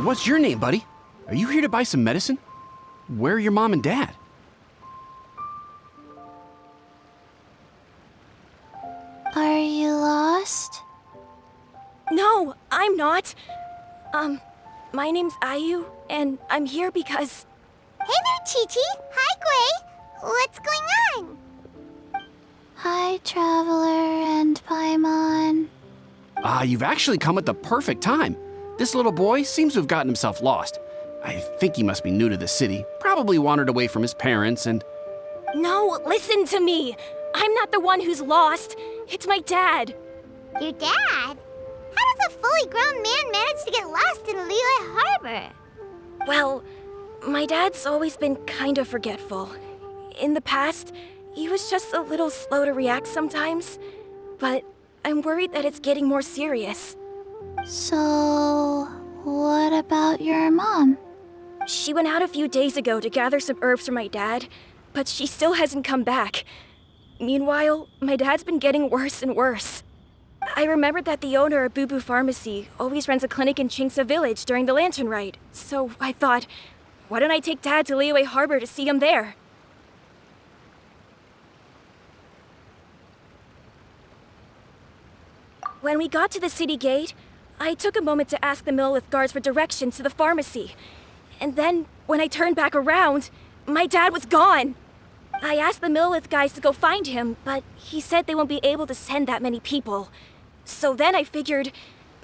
What's your name, buddy? Are you here to buy some medicine? Where are your mom and dad? Are you lost? No, I'm not. My name's Ayu, and I'm here because... Hey there, Chi-Chi. Hi, Gui. What's going on? Hi, Traveler and Paimon. You've actually come at the perfect time. This little boy seems to have gotten himself lost. I think he must be new to the city, probably wandered away from his parents and... No, listen to me. I'm not the one who's lost. It's my dad. Your dad? How does a fully grown man manage to get lost in Liyue Harbor? Well, my dad's always been kind of forgetful. In the past, he was just a little slow to react sometimes. But I'm worried that it's getting more serious. So, what about your mom? She went out a few days ago to gather some herbs for my dad, but she still hasn't come back. Meanwhile, my dad's been getting worse and worse. I remembered that the owner of Boo Boo Pharmacy always runs a clinic in Chingsa Village during the Lantern Rite, so I thought, why don't I take Dad to Liyue Harbor to see him there? When we got to the city gate, I took a moment to ask the Millelith guards for directions to the pharmacy. And then, when I turned back around, my dad was gone. I asked the Millelith guys to go find him, but he said they won't be able to send that many people. So then I figured,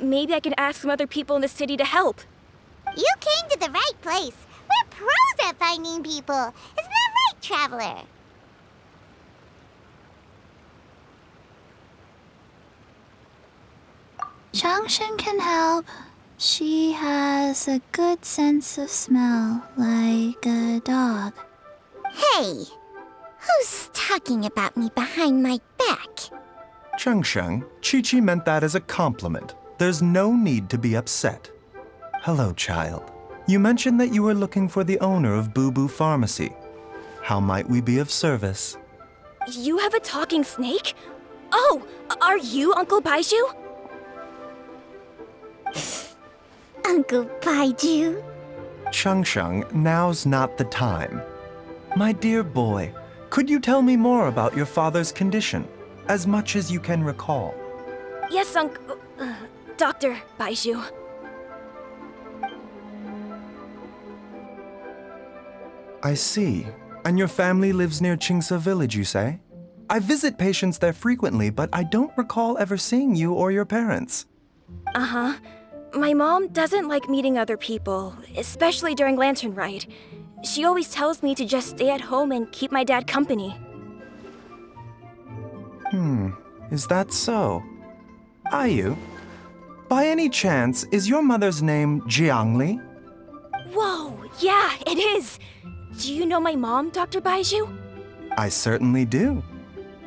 maybe I can ask some other people in the city to help. You came to the right place. We're pros at finding people. Isn't that right, Traveler? Changshan can help. She has a good sense of smell, like a dog. Hey, who's talking about me behind my back? Chengsheng, Chi-Chi meant that as a compliment. There's no need to be upset. Hello, child. You mentioned that you were looking for the owner of Boo Boo Pharmacy. How might we be of service? You have a talking snake? Oh, are you Uncle Baizhu? Uncle Baizhu? Chengsheng, now's not the time. My dear boy, could you tell me more about your father's condition, as much as you can recall? Yes, Dr. Baizhu. I see. And your family lives near Chingsa Village, you say? I visit patients there frequently, but I don't recall ever seeing you or your parents. Uh-huh. My mom doesn't like meeting other people, especially during Lantern Rite. She always tells me to just stay at home and keep my dad company. Is that so? Ayu, by any chance, is your mother's name Jiangli? Whoa, yeah, it is! Do you know my mom, Dr. Baizhu? I certainly do.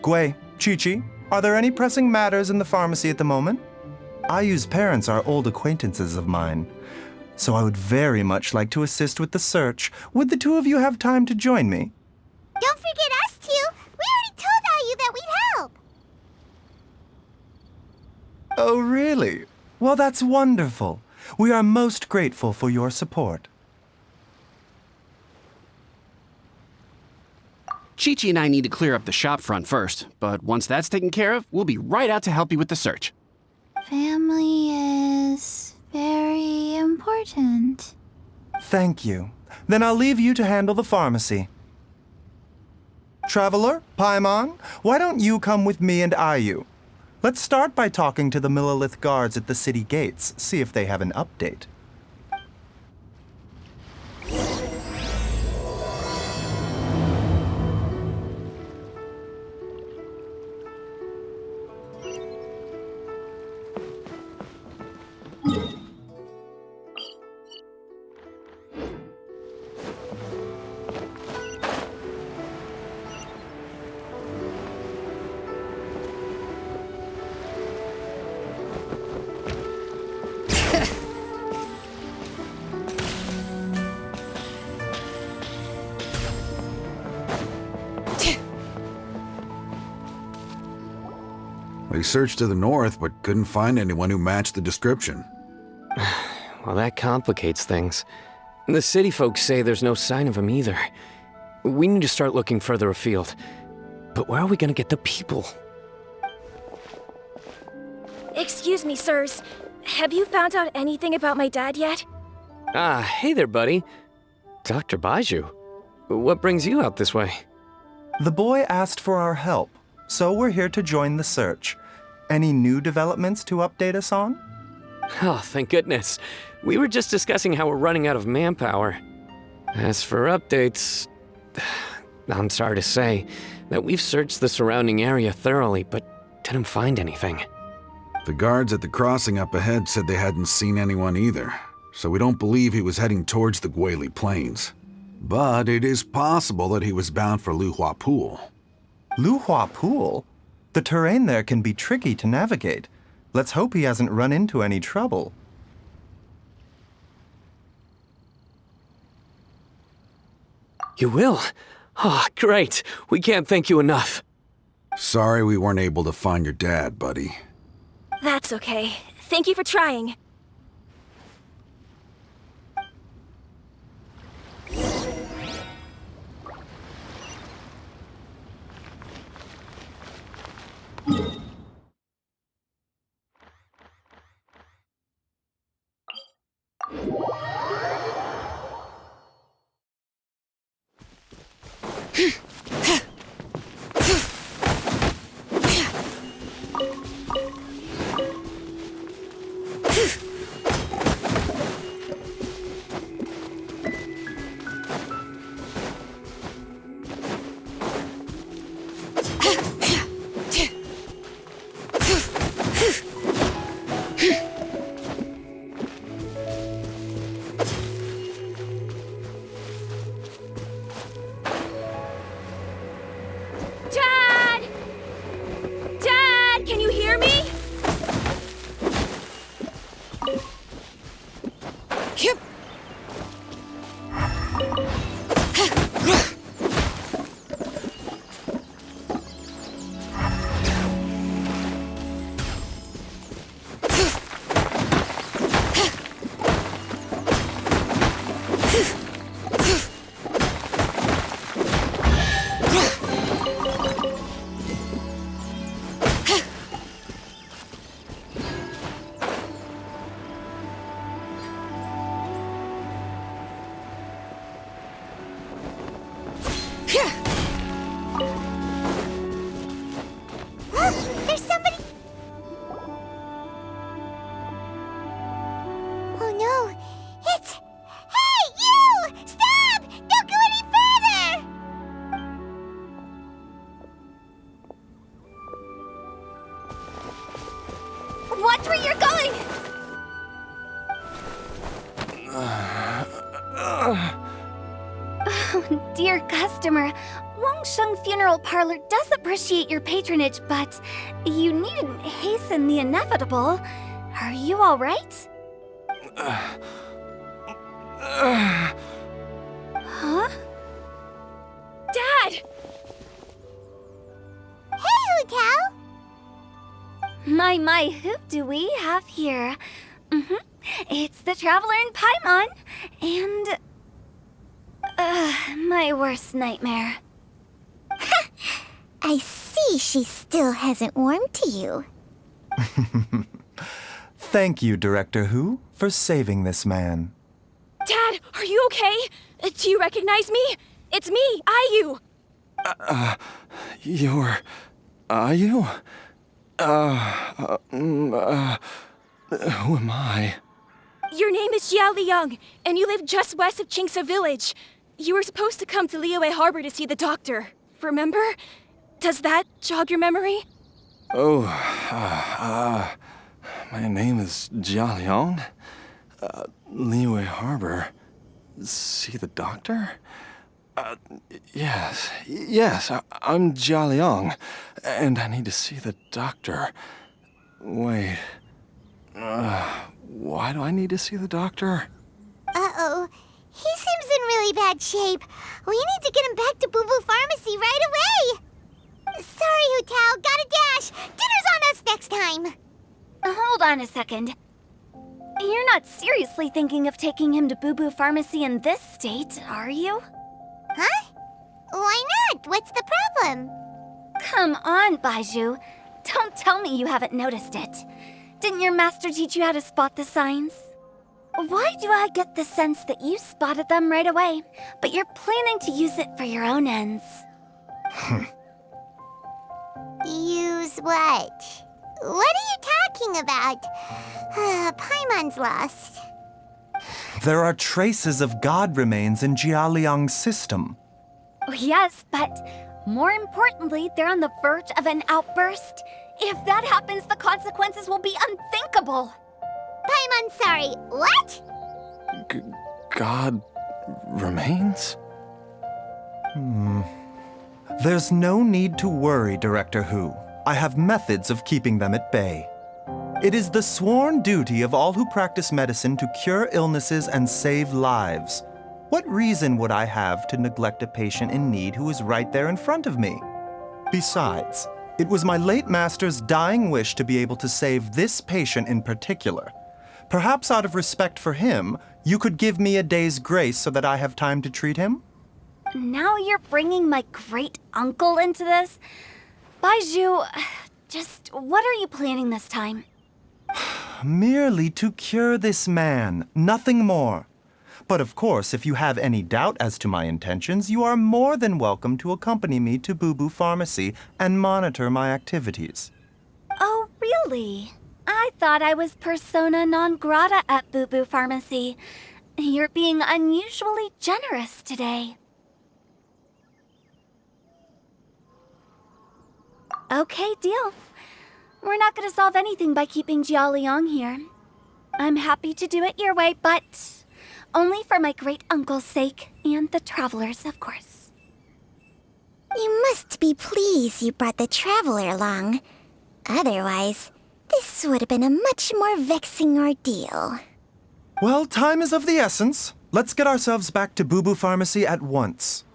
Gui, Chi-Chi, are there any pressing matters in the pharmacy at the moment? Ayu's parents are old acquaintances of mine, so I would very much like to assist with the search. Would the two of you have time to join me? Don't forget us two. We already told Ayu that we'd help. Oh, really? Well, that's wonderful. We are most grateful for your support. Chi-Chi and I need to clear up the shop front first, but once that's taken care of, we'll be right out to help you with the search. Family is very important. Thank you. Then I'll leave you to handle the pharmacy. Traveler, Paimon, why don't you come with me and Ayu? Let's start by talking to the Millelith guards at the city gates, see if they have an update. We searched to the north, but couldn't find anyone who matched the description. Well, that complicates things. The city folks say there's no sign of him either. We need to start looking further afield. But where are we gonna get the people? Excuse me, sirs. Have you found out anything about my dad yet? Ah, hey there, buddy. Dr. Baizhu. What brings you out this way? The boy asked for our help, so we're here to join the search. Any new developments to update us on? Oh, thank goodness. We were just discussing how we're running out of manpower. As for updates, I'm sorry to say that we've searched the surrounding area thoroughly, but didn't find anything. The guards at the crossing up ahead said they hadn't seen anyone either, so we don't believe he was heading towards the Guili Plains. But it is possible that he was bound for Luhua Pool. Luhua Pool? The terrain there can be tricky to navigate. Let's hope he hasn't run into any trouble. You will? Oh, great. We can't thank you enough. Sorry we weren't able to find your dad, buddy. That's okay. Thank you for trying. Dad! Dad, can you hear me? Yep. There's somebody. Oh no! It's. Hey, you! Stop! Don't go any further! Watch where you're going! Oh, dear customer, Wangsheng Funeral Parlor does appreciate your patronage, but you needn't hasten the inevitable. Are you all right? Huh? Dad! Hey, Hu Tao! My, who do we have here? It's the Traveler in Paimon, and... my worst nightmare. I see she still hasn't warmed to you. Thank you, Director Hu, for saving this man. Dad, are you okay? Do you recognize me? It's me, Ayu. You're... Are you? Who am I? Your name is Jia Liang, and you live just west of Qingse Village. You were supposed to come to Liyue Harbor to see the doctor. Remember? Does that jog your memory? Oh, my name is Jia Liang. Liyue Harbor. See the doctor? Yes, I'm Jia Liang, and I need to see the doctor. Wait, why do I need to see the doctor? Uh-oh. He seems in really bad shape. We need to get him back to Boo Boo Pharmacy right away. Sorry, Hu Tao. Gotta dash. Dinner's on us next time. Hold on a second. You're not seriously thinking of taking him to Boo Boo Pharmacy in this state, are you? Huh? Why not? What's the problem? Come on, Baizhu. Don't tell me you haven't noticed it. Didn't your master teach you how to spot the signs? Why do I get the sense that you spotted them right away, but you're planning to use it for your own ends? Use what? What are you talking about? Paimon's lost. There are traces of god remains in Jialiang's system. Oh, yes, but more importantly, they're on the verge of an outburst. If that happens, the consequences will be unthinkable. Paimon, sorry. What? God remains? There's no need to worry, Director Hu. I have methods of keeping them at bay. It is the sworn duty of all who practice medicine to cure illnesses and save lives. What reason would I have to neglect a patient in need who is right there in front of me? Besides, it was my late master's dying wish to be able to save this patient in particular. Perhaps out of respect for him, you could give me a day's grace so that I have time to treat him? Now you're bringing my great-uncle into this? Baizhu, just what are you planning this time? Merely to cure this man, nothing more. But of course, if you have any doubt as to my intentions, you are more than welcome to accompany me to Boo Boo Pharmacy and monitor my activities. Oh, really? I thought I was persona non grata at Boo Boo Pharmacy. You're being unusually generous today. Okay, deal. We're not going to solve anything by keeping Jialiang here. I'm happy to do it your way, but only for my great-uncle's sake and the travelers, of course. You must be pleased you brought the traveler along. Otherwise, this would have been a much more vexing ordeal. Well, time is of the essence. Let's get ourselves back to Boo Boo Pharmacy at once.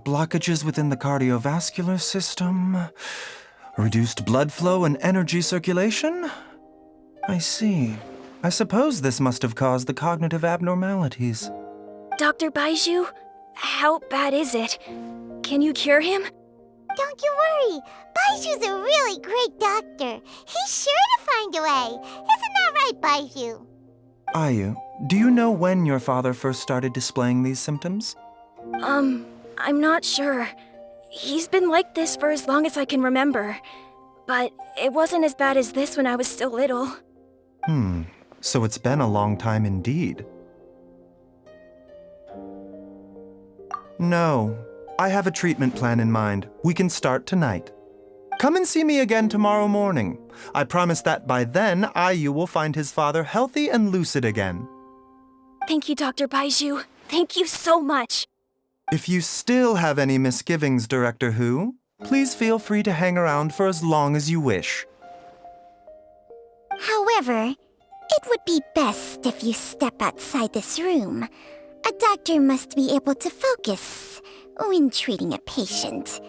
Blockages within the cardiovascular system, reduced blood flow and energy circulation? I see. I suppose this must have caused the cognitive abnormalities. Dr. Baizhu, how bad is it? Can you cure him? Don't you worry. Baizhu's a really great doctor. He's sure to find a way. Isn't that right, Baizhu? Ayu, do you know when your father first started displaying these symptoms? I'm not sure. He's been like this for as long as I can remember. But it wasn't as bad as this when I was still little. So it's been a long time indeed. No, I have a treatment plan in mind. We can start tonight. Come and see me again tomorrow morning. I promise that by then, Ayu will find his father healthy and lucid again. Thank you, Dr. Baizhu. Thank you so much. If you still have any misgivings, Director Hu, please feel free to hang around for as long as you wish. However, it would be best if you step outside this room. A doctor must be able to focus when treating a patient.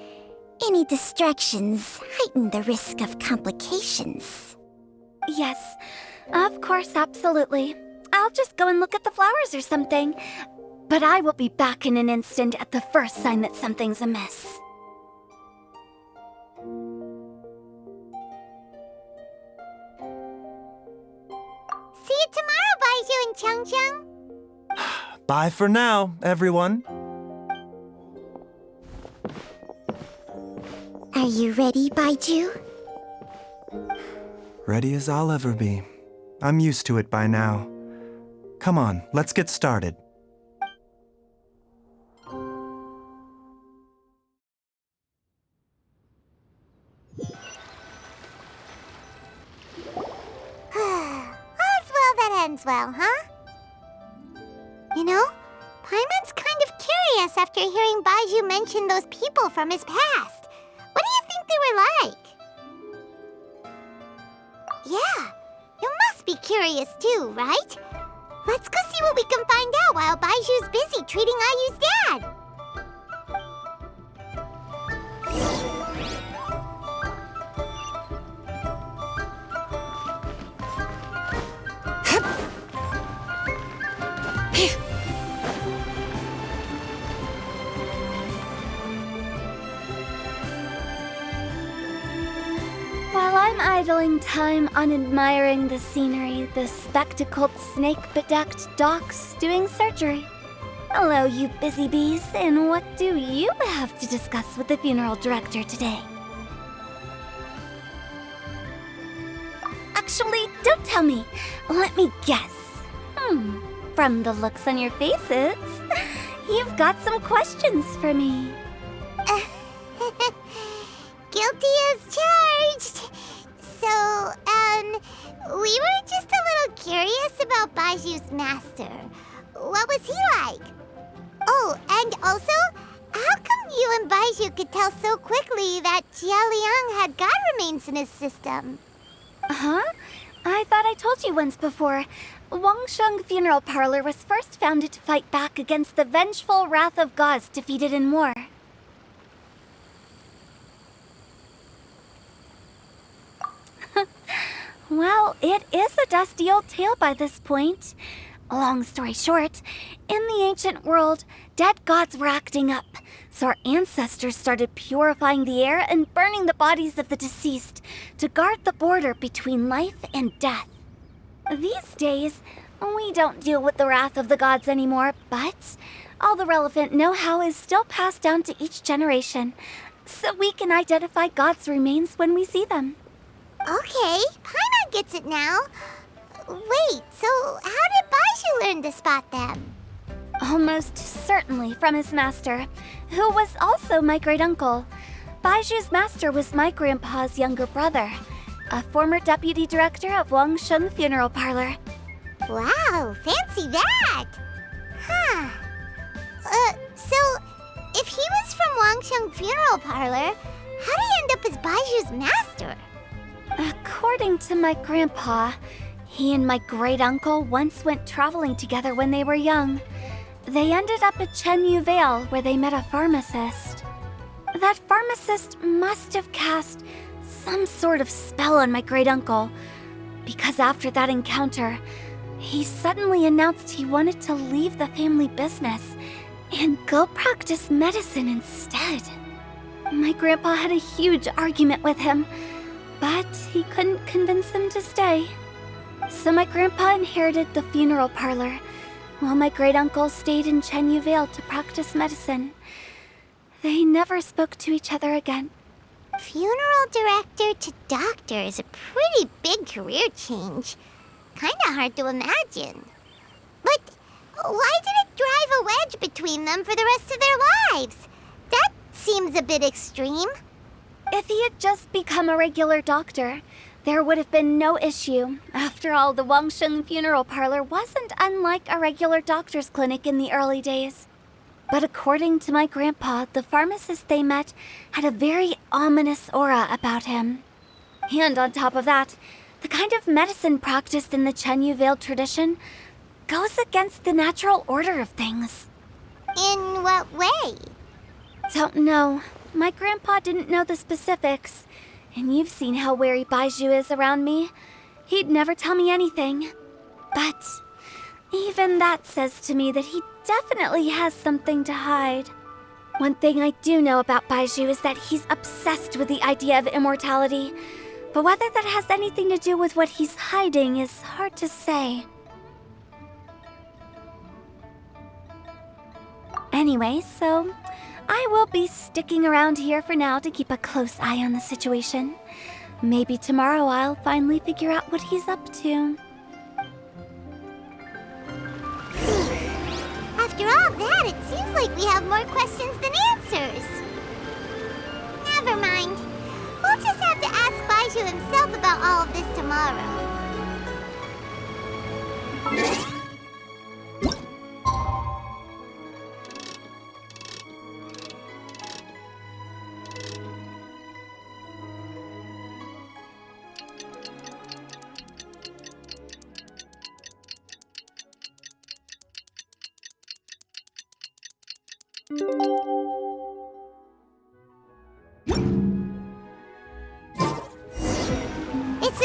Any distractions heighten the risk of complications. Yes, of course, absolutely. I'll just go and look at the flowers or something. But I will be back in an instant at the first sign that something's amiss. See you tomorrow, Baizhu and Changcheng. Bye for now, everyone. Are you ready, Baizhu? Ready as I'll ever be. I'm used to it by now. Come on, let's get started. All's well that ends well, huh? You know, Paimon's kind of curious after hearing Baizhu mention those people from his past. What do you think they were like? Yeah, you must be curious too, right? Let's go see see what we can find out while Baizhu's busy treating Ayu's dad. While I'm idling time on admiring the scenery, the spectacled snake-bedecked docs doing surgery. Hello, you busy bees, and what do you have to discuss with the funeral director today? Actually, don't tell me. Let me guess. From the looks on your faces, you've got some questions for me. Guilty as charged. So, we were just a little curious about Baizhu's master. What was he like? Oh, and also, how come you and Baizhu could tell so quickly that Jia Liang had god remains in his system? Huh? I thought I told you once before. Wangsheng Funeral Parlor was first founded to fight back against the vengeful wrath of gods defeated in war. Well, it is a dusty old tale by this point. Long story short, in the ancient world, dead gods were acting up, so our ancestors started purifying the air and burning the bodies of the deceased to guard the border between life and death. These days, we don't deal with the wrath of the gods anymore, but all the relevant know-how is still passed down to each generation, so we can identify gods' remains when we see them. Okay, Paimon gets it now. Wait, so how did Baizhu learn to spot them? Almost certainly from his master, who was also my great-uncle. Baizhu's master was my grandpa's younger brother, a former deputy director of Wangsheng Funeral Parlor. Wow, fancy that! Huh. So, if he was from Wangsheng Funeral Parlor, how did he end up as Baizhu's master? According to my grandpa, he and my great-uncle once went traveling together when they were young. They ended up at Chenyu Vale, where they met a pharmacist. That pharmacist must have cast some sort of spell on my great-uncle, because after that encounter, he suddenly announced he wanted to leave the family business and go practice medicine instead. My grandpa had a huge argument with him, but he couldn't convince him to stay. So my grandpa inherited the funeral parlor, while my great-uncle stayed in Chenyu Vale to practice medicine. They never spoke to each other again. Funeral director to doctor is a pretty big career change. Kinda hard to imagine. But why did it drive a wedge between them for the rest of their lives? That seems a bit extreme. If he had just become a regular doctor, there would have been no issue. After all, the Wangsheng Funeral Parlor wasn't unlike a regular doctor's clinic in the early days. But according to my grandpa, the pharmacist they met had a very ominous aura about him. And on top of that, the kind of medicine practiced in the Chenyu Vale tradition goes against the natural order of things. In what way? Don't know. My grandpa didn't know the specifics. And you've seen how wary Baizhu is around me. He'd never tell me anything. But even that says to me that he definitely has something to hide. One thing I do know about Baizhu is that he's obsessed with the idea of immortality. But whether that has anything to do with what he's hiding is hard to say. Anyway, so I will be sticking around here for now to keep a close eye on the situation. Maybe tomorrow I'll finally figure out what he's up to. After all that, it seems like we have more questions than answers. Never mind. We'll just have to ask Baizhu himself about all of this tomorrow. It's a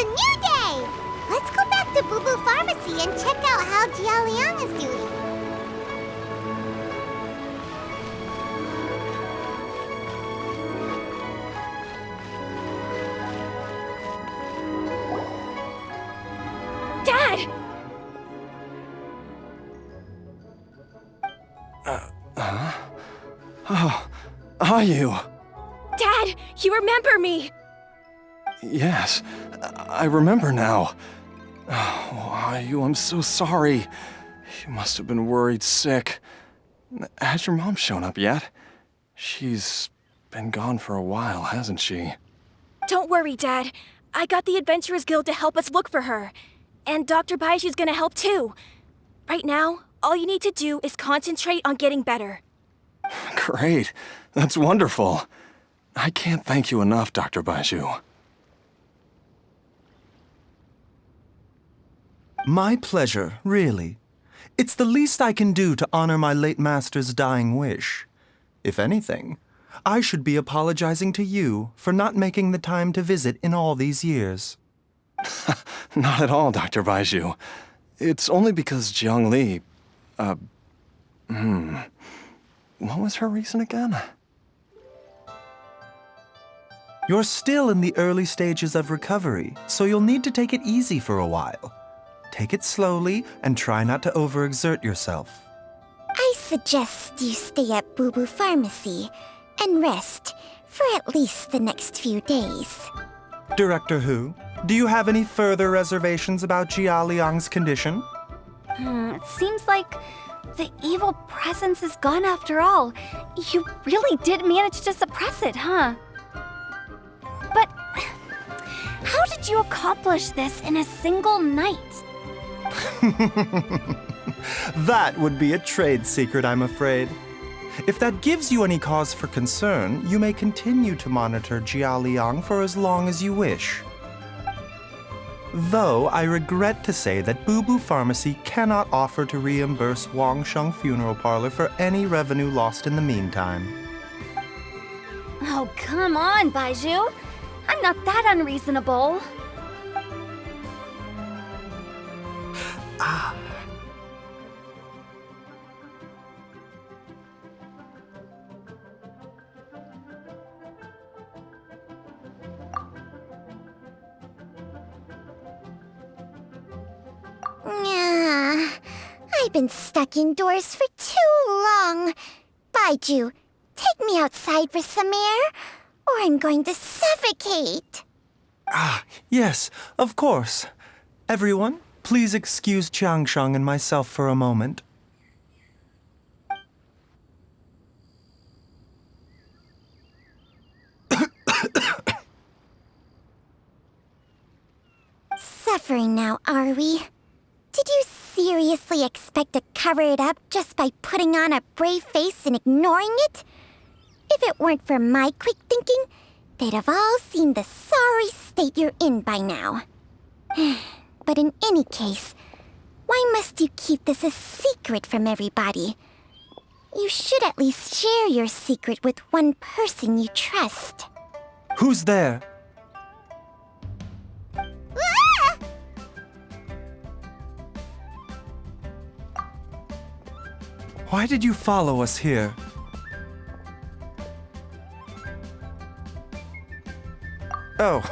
new day! Let's go back to Boo Boo Pharmacy and check out how Jia Liang is doing. Dad! Oh, are you? Dad, you remember me! Yes, I remember now. Oh, are you? I'm so sorry. You must have been worried sick. Has your mom shown up yet? She's been gone for a while, hasn't she? Don't worry, Dad. I got the Adventurers Guild to help us look for her. And Dr. Baizhu's gonna help too. Right now, all you need to do is concentrate on getting better. Great. That's wonderful. I can't thank you enough, Dr. Baizhu. My pleasure, really. It's the least I can do to honor my late master's dying wish. If anything, I should be apologizing to you for not making the time to visit in all these years. Not at all, Dr. Baizhu. It's only because Jiang Li... What was her reason again? You're still in the early stages of recovery, so you'll need to take it easy for a while. Take it slowly and try not to overexert yourself. I suggest you stay at Boo Boo Pharmacy and rest for at least the next few days. Director Hu, do you have any further reservations about Jia Liang's condition? It seems like the evil presence is gone after all. You really did manage to suppress it, huh? But how did you accomplish this in a single night? That would be a trade secret, I'm afraid. If that gives you any cause for concern, you may continue to monitor Jia Liang for as long as you wish. Though I regret to say that Boo Boo Pharmacy cannot offer to reimburse Wangsheng Funeral Parlor for any revenue lost in the meantime. Oh, come on, Baizhu. I'm not that unreasonable. I've been stuck indoors for too long. Baizhu, take me outside for some air, or I'm going to suffocate. Yes, of course. Everyone, please excuse Changsheng and myself for a moment. Suffering now, are we? Did you seriously expect to cover it up just by putting on a brave face and ignoring it? If it weren't for my quick thinking, they'd have all seen the sorry state you're in by now. But in any case, why must you keep this a secret from everybody? You should at least share your secret with one person you trust. Who's there? Ah! Why did you follow us here? Oh,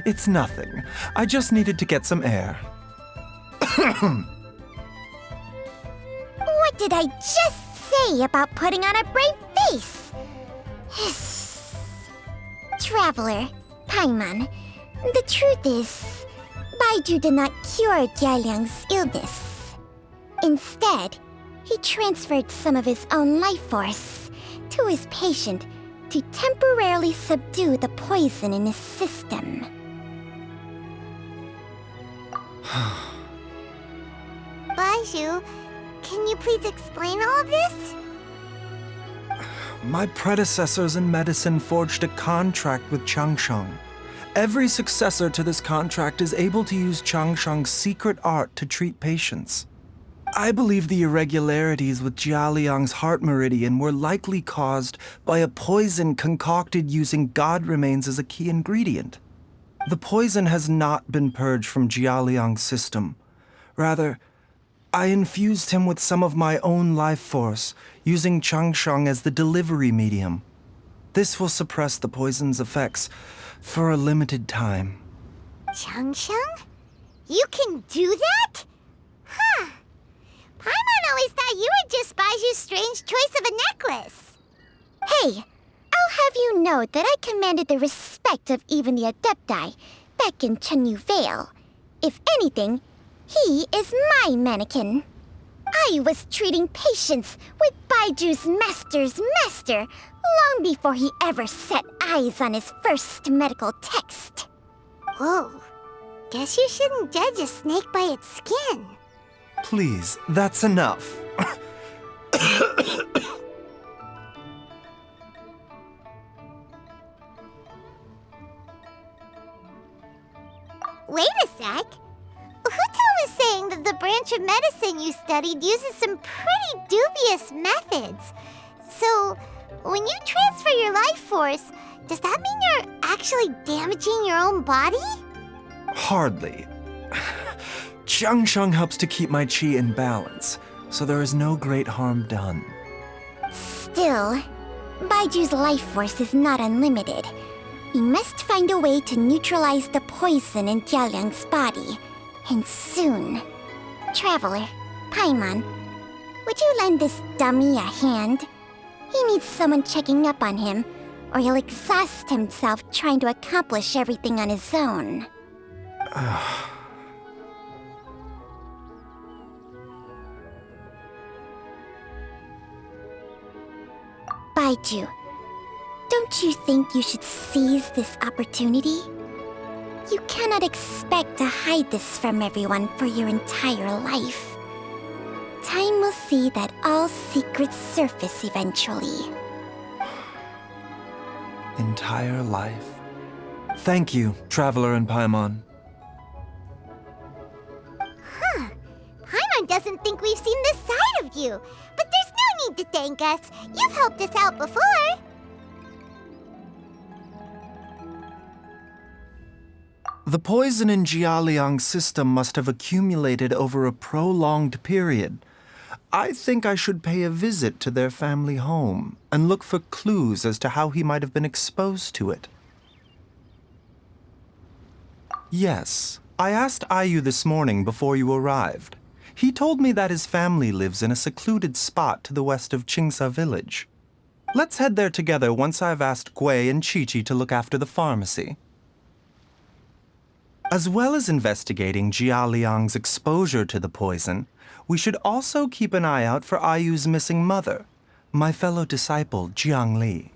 it's nothing. I just needed to get some air. What did I just say about putting on a brave face? Traveler, Paimon, the truth is, Baizhu did not cure Jialiang's illness. Instead, he transferred some of his own life force to his patient to temporarily subdue the poison in his system. Baizhu, can you please explain all of this? My predecessors in medicine forged a contract with Changsheng. Every successor to this contract is able to use Changsheng's secret art to treat patients. I believe the irregularities with Jialiang's heart meridian were likely caused by a poison concocted using god remains as a key ingredient. The poison has not been purged from Jialiang's system. Rather, I infused him with some of my own life force, using Changsheng as the delivery medium. This will suppress the poison's effects for a limited time. Changsheng? You can do that? Huh. Paimon always thought you were just Baizhu's strange choice of a necklace. Hey, I'll have you know that I commanded the respect of even the Adepti back in Chenyu Vale. If anything, he is my mannequin. I was treating patients with Baiju's master's master long before he ever set eyes on his first medical text. Whoa. Guess you shouldn't judge a snake by its skin. Please, that's enough. Wait a sec. Huto was saying that the branch of medicine you studied uses some pretty dubious methods. So, when you transfer your life force, does that mean you're actually damaging your own body? Hardly. Changsheng helps to keep my chi in balance, so there is no great harm done. Still, Baiju's life force is not unlimited. We must find a way to neutralize the poison in Jialiang's body, and soon. Traveler, Paimon, would you lend this dummy a hand? He needs someone checking up on him, or he'll exhaust himself trying to accomplish everything on his own. Baizhu, don't you think you should seize this opportunity? You cannot expect to hide this from everyone for your entire life. Time will see that all secrets surface eventually. Entire life. Thank you, Traveler and Paimon. Huh. Paimon doesn't think we've seen this side of you. But there's no need to thank us. You've helped us out before. The poison in Jialiang's system must have accumulated over a prolonged period. I think I should pay a visit to their family home and look for clues as to how he might have been exposed to it. Yes, I asked Ayu this morning before you arrived. He told me that his family lives in a secluded spot to the west of Qingsa village. Let's head there together once I've asked Gui and Chi-Chi to look after the pharmacy. As well as investigating Jialiang's exposure to the poison, we should also keep an eye out for Ayu's missing mother, my fellow disciple Jiang Li.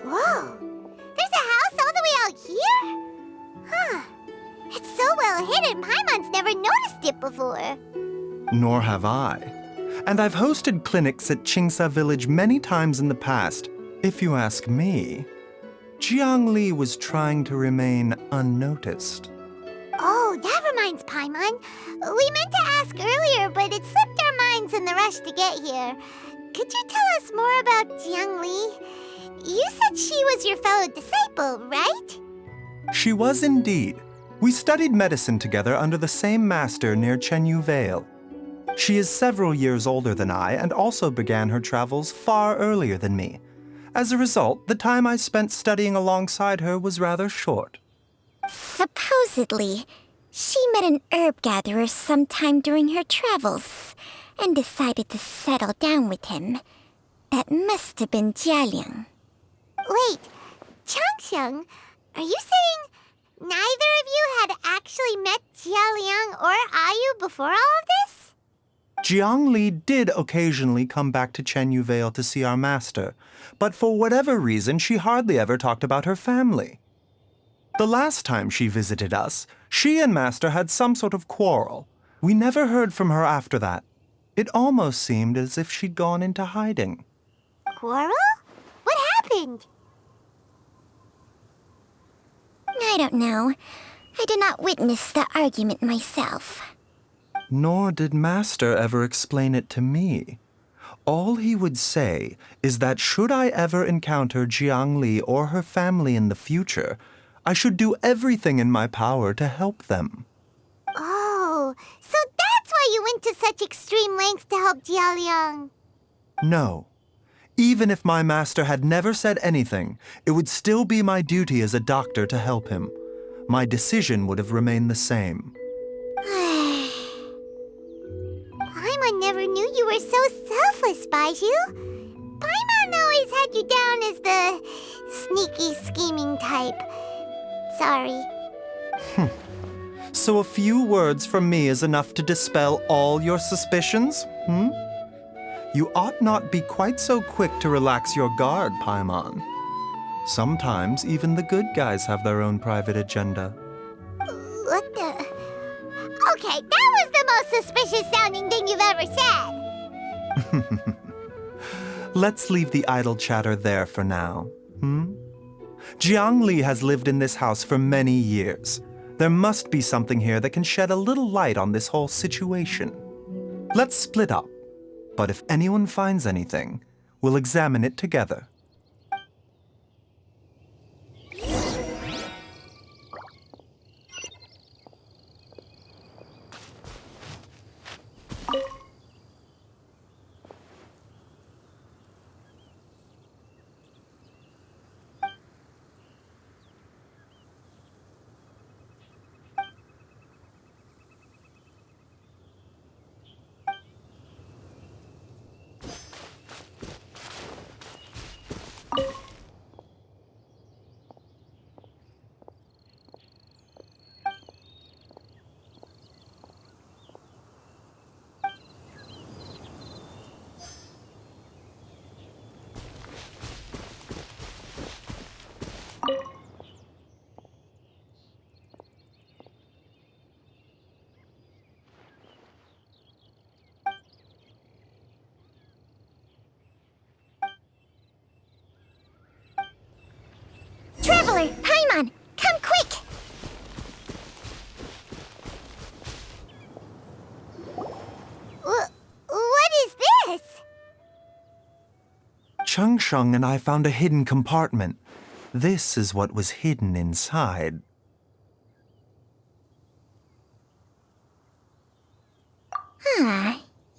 Whoa! There's a house all the way out here? Huh. It's so well hidden, Paimon's never noticed it before. Nor have I. And I've hosted clinics at Qingsa village many times in the past. If you ask me, Jiang Li was trying to remain unnoticed. Oh, that reminds Paimon. We meant to ask earlier, but it slipped our minds in the rush to get here. Could you tell us more about Jiang Li? You said she was your fellow disciple, right? She was indeed. We studied medicine together under the same master near Chenyu Vale. She is several years older than I and also began her travels far earlier than me. As a result, the time I spent studying alongside her was rather short. Supposedly, she met an herb gatherer sometime during her travels and decided to settle down with him. That must have been Jialiang. Wait, Changxiang, are you saying neither of you had actually met Jialiang or Ayu before all of this? Jiang Li did occasionally come back to Chenyu Vale to see our master, but for whatever reason, she hardly ever talked about her family. The last time she visited us, she and Master had some sort of quarrel. We never heard from her after that. It almost seemed as if she'd gone into hiding. Quarrel? What happened? I don't know. I did not witness the argument myself. Nor did Master ever explain it to me. All he would say is that should I ever encounter Jiang Li or her family in the future, I should do everything in my power to help them. Oh, so that's why you went to such extreme lengths to help Jialiang. No. Even if my master had never said anything, it would still be my duty as a doctor to help him. My decision would have remained the same. Paimon never knew you were so selfless, Baizhu. Paimon always had you down as the sneaky, scheming type. Sorry. So a few words from me is enough to dispel all your suspicions, You ought not be quite so quick to relax your guard, Paimon. Sometimes even the good guys have their own private agenda. What the... Okay, that was the most suspicious sounding thing you've ever said. Let's leave the idle chatter there for now, Jiang Li has lived in this house for many years. There must be something here that can shed a little light on this whole situation. Let's split up, but if anyone finds anything, we'll examine it together. Traveler, Paimon, come quick! What is this? Changsheng and I found a hidden compartment. This is what was hidden inside.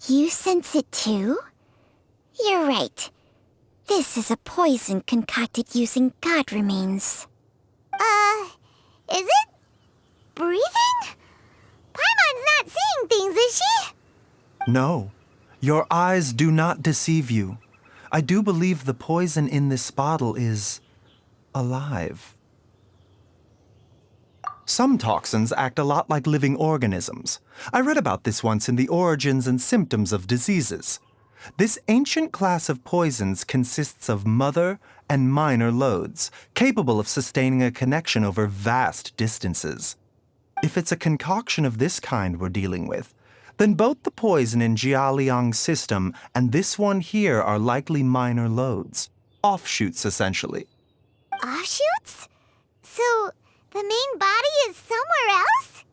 You sense it too? You're right. This is a poison concocted using god remains. Is it breathing? Paimon's not seeing things, is she? No, your eyes do not deceive you. I do believe the poison in this bottle is alive. Some toxins act a lot like living organisms. I read about this once in the Origins and Symptoms of Diseases. This ancient class of poisons consists of mother and minor loads, capable of sustaining a connection over vast distances. If it's a concoction of this kind we're dealing with, then both the poison in Jialiang's system and this one here are likely minor loads, offshoots essentially. Offshoots? So, the main body is somewhere else?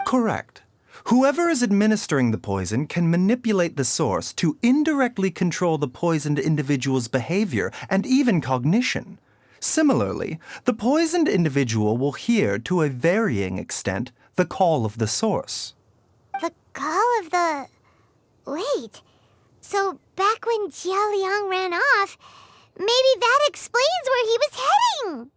Correct. Whoever is administering the poison can manipulate the source to indirectly control the poisoned individual's behavior and even cognition. Similarly, the poisoned individual will hear, to a varying extent, the call of the source. The call of the... Wait. So back when Jia Liang ran off, maybe that explains where he was heading.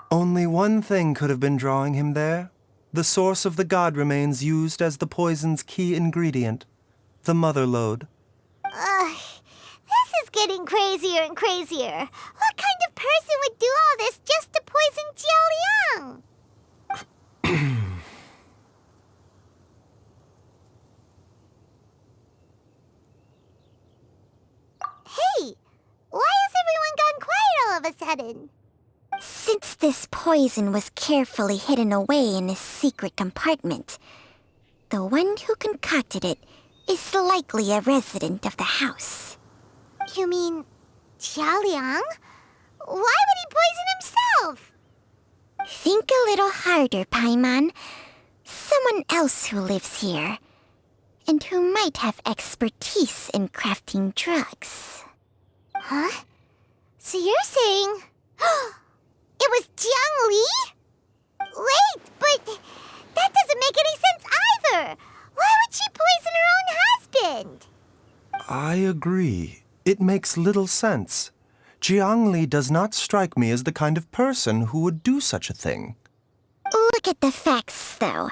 Only one thing could have been drawing him there. The source of the god remains used as the poison's key ingredient, the mother lode. This is getting crazier and crazier. What kind of person would do all this just to poison Jia Liang? Hey, why has everyone gone quiet all of a sudden? Since this poison was carefully hidden away in a secret compartment, the one who concocted it is likely a resident of the house. You mean Jia Liang? Why would he poison himself? Think a little harder, Paimon. Someone else who lives here, and who might have expertise in crafting drugs. Huh? So you're saying... It was Jiang Li? Wait, but that doesn't make any sense either. Why would she poison her own husband? I agree. It makes little sense. Jiang Li does not strike me as the kind of person who would do such a thing. Look at the facts, though.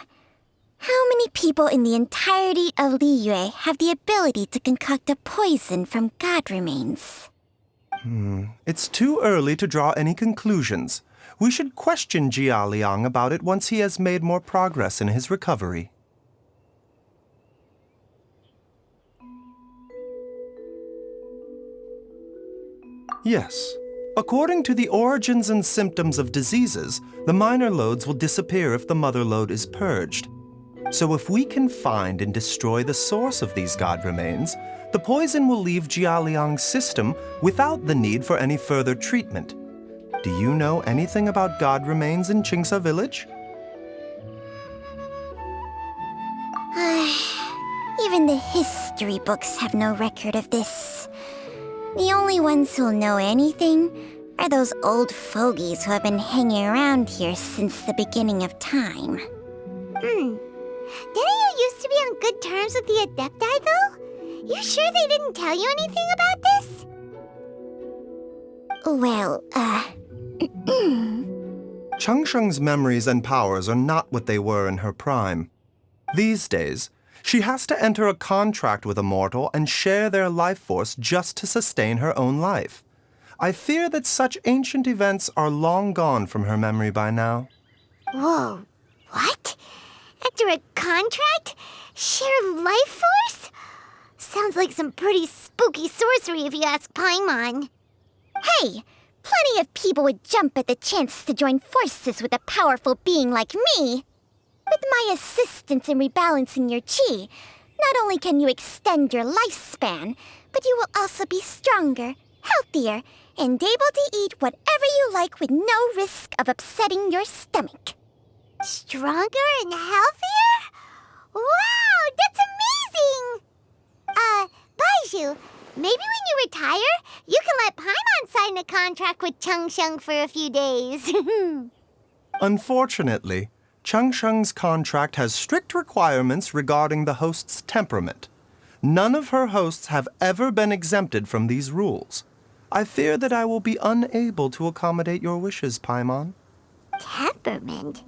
How many people in the entirety of Liyue have the ability to concoct a poison from god remains? It's too early to draw any conclusions. We should question Jia Liang about it once he has made more progress in his recovery. Yes. According to the origins and symptoms of diseases, the minor lodes will disappear if the mother lode is purged. So if we can find and destroy the source of these god remains, the poison will leave Jia Liang's system without the need for any further treatment. Do you know anything about god remains in Qingsa village? Even the history books have no record of this. The only ones who'll know anything are those old fogies who have been hanging around here since the beginning of time. Didn't you used to be on good terms with the Adepti, though? You sure they didn't tell you anything about this? Well, Changsheng's memories and powers are not what they were in her prime. These days, she has to enter a contract with a mortal and share their life force just to sustain her own life. I fear that such ancient events are long gone from her memory by now. Whoa, what? Enter a contract? Share life force? Sounds like some pretty spooky sorcery if you ask Paimon. hey, plenty of people would jump at the chance to join forces with a powerful being like me. With my assistance in rebalancing your chi, not only can you extend your lifespan, but you will also be stronger, healthier, and able to eat whatever you like with no risk of upsetting your stomach. Stronger and healthier? Wow, that's amazing! Baizhu, maybe when you retire, you can let Paimon sign a contract with Changsheng for a few days. Unfortunately, Changsheng's contract has strict requirements regarding the host's temperament. None of her hosts have ever been exempted from these rules. I fear that I will be unable to accommodate your wishes, Paimon. Temperament?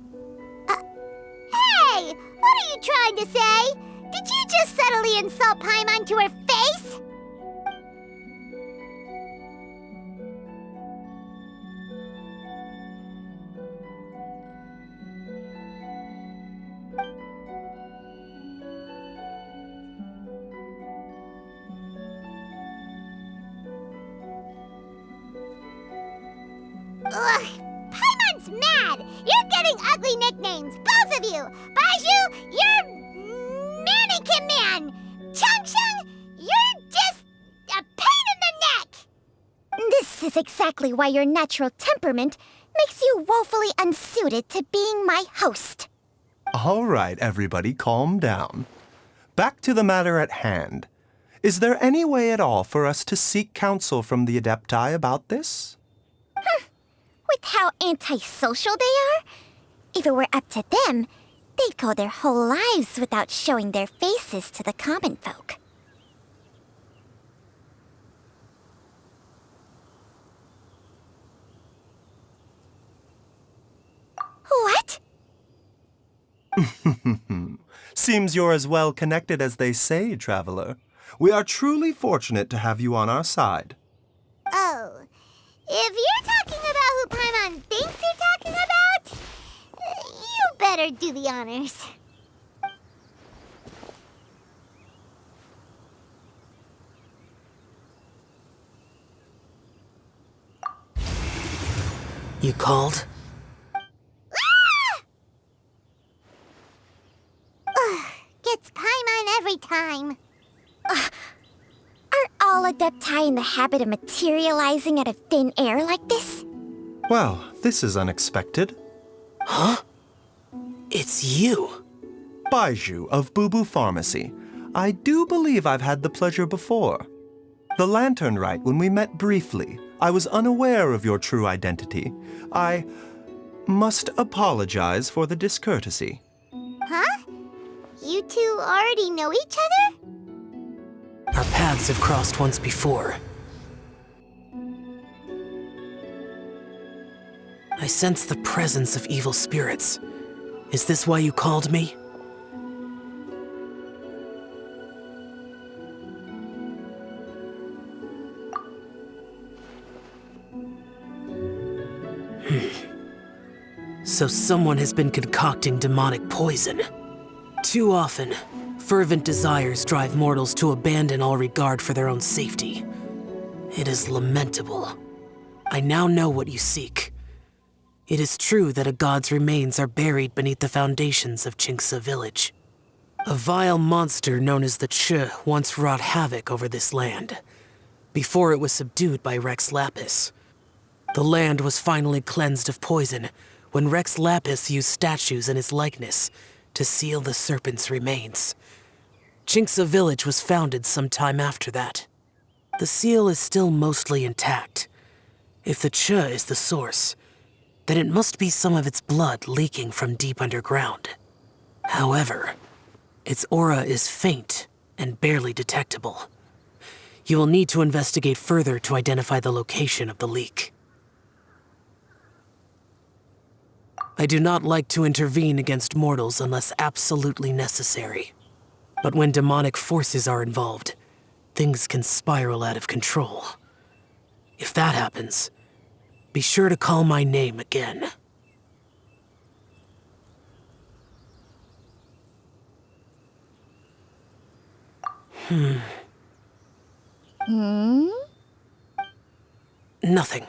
Hey! What are you trying to say? Did you just subtly insult Paimon to her face? Ugh! Paimon's mad! You're getting ugly nicknames, both of you! Baizhu, you're Mannequin Man! Changsheng, you're just a pain in the neck! This is exactly why your natural temperament makes you woefully unsuited to being my host. All right, everybody, calm down. Back to the matter at hand. Is there any way at all for us to seek counsel from the Adepti about this? With how antisocial they are? If it were up to them, they'd go their whole lives without showing their faces to the common folk. What? Seems you're as well connected as they say, traveler. We are truly fortunate to have you on our side. Oh, if you're talking about who Paimon thinks you're talking about, you better do the honors. You called? Gets Paimon every time. Are all Adepti in the habit of materializing out of thin air like this? Well, this is unexpected. Huh? It's you. Baizhu of Bubu Pharmacy. I do believe I've had the pleasure before. The Lantern Rite, when we met briefly, I was unaware of your true identity. I must apologize for the discourtesy. Huh? You two already know each other? Our paths have crossed once before. I sense the presence of evil spirits. Is this why you called me? So someone has been concocting demonic poison. Too often, fervent desires drive mortals to abandon all regard for their own safety. It is lamentable. I now know what you seek. It is true that a god's remains are buried beneath the foundations of Qingce village. A vile monster known as the Che once wrought havoc over this land, before it was subdued by Rex Lapis. The land was finally cleansed of poison when Rex Lapis used statues in his likeness to seal the serpent's remains. Qingce village was founded some time after that. The seal is still mostly intact. If the Che is the source, then it must be some of its blood leaking from deep underground. However, its aura is faint and barely detectable. You will need to investigate further to identify the location of the leak. I do not like to intervene against mortals unless absolutely necessary. But when demonic forces are involved, things can spiral out of control. If that happens, be sure to call my name again. Nothing.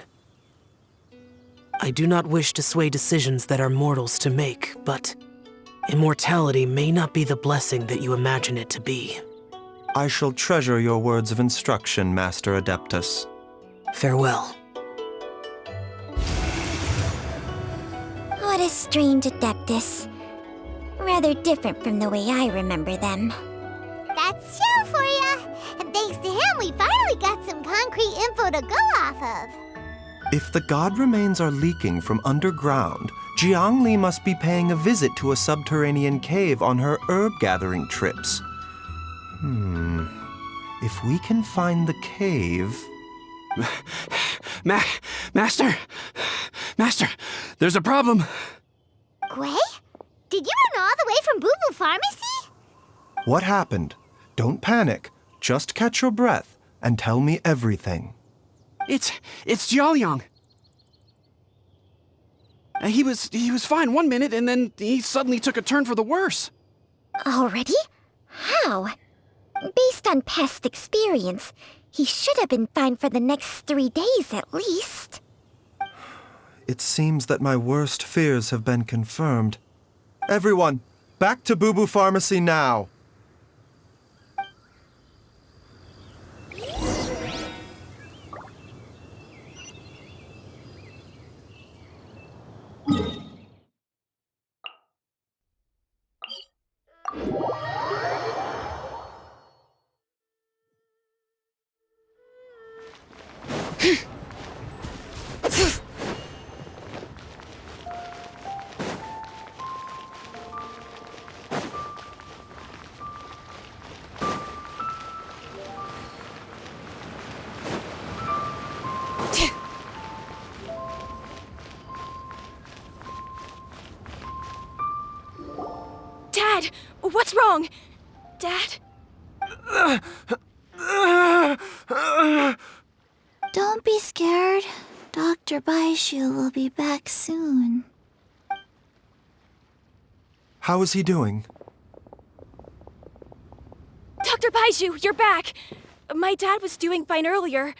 I do not wish to sway decisions that are mortals to make, but immortality may not be the blessing that you imagine it to be. I shall treasure your words of instruction, Master Adeptus. Farewell. What a strange Adeptus. Rather different from the way I remember them. That's Shell for ya! And thanks to him, we finally got some concrete info to go off of. If the god remains are leaking from underground, Jiangli must be paying a visit to a subterranean cave on her herb-gathering trips. If we can find the cave... Master! Master, there's a problem. Gwei? Did you run all the way from Boo Boo Pharmacy? What happened? Don't panic. Just catch your breath and tell me everything. It's Jiaoliang. He was fine one minute, and then he suddenly took a turn for the worse. Already? How? Based on past experience, he should have been fine for the next 3 days at least. It seems that my worst fears have been confirmed. Everyone, back to Boo Boo Pharmacy now! Dad, what's wrong? Dad? Don't be scared. Dr. Baizhu will be back soon. How is he doing? Dr. Baizhu, you're back! My dad was doing fine earlier,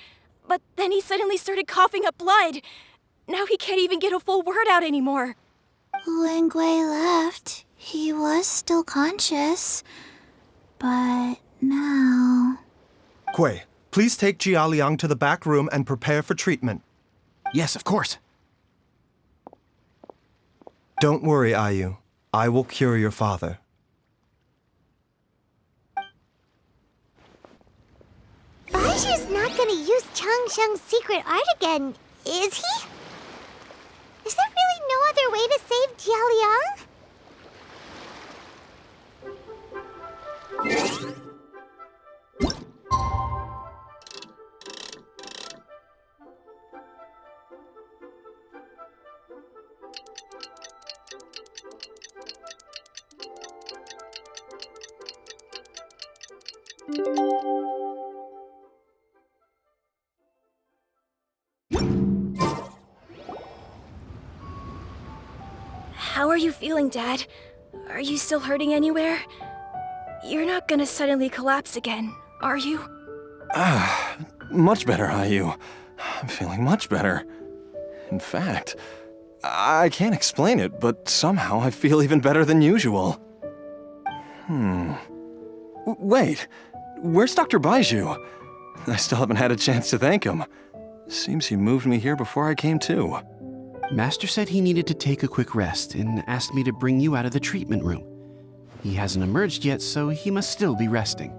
but then he suddenly started coughing up blood. Now he can't even get a full word out anymore. When Gui left, he was still conscious. But now... Gui, please take Jialiang to the back room and prepare for treatment. Yes, of course. Don't worry, Ayu. I will cure your father. Baizhu's not gonna use Changsheng's secret art again, is he? Is there really no other way to save Jialiang? How are you feeling, Dad? Are you still hurting anywhere? You're not gonna suddenly collapse again, are you? Much better, Ayu. I'm feeling much better. In fact, I can't explain it, but somehow I feel even better than usual. Wait, where's Dr. Baizhu? I still haven't had a chance to thank him. Seems he moved me here before I came to. Master said he needed to take a quick rest and asked me to bring you out of the treatment room. He hasn't emerged yet, so he must still be resting.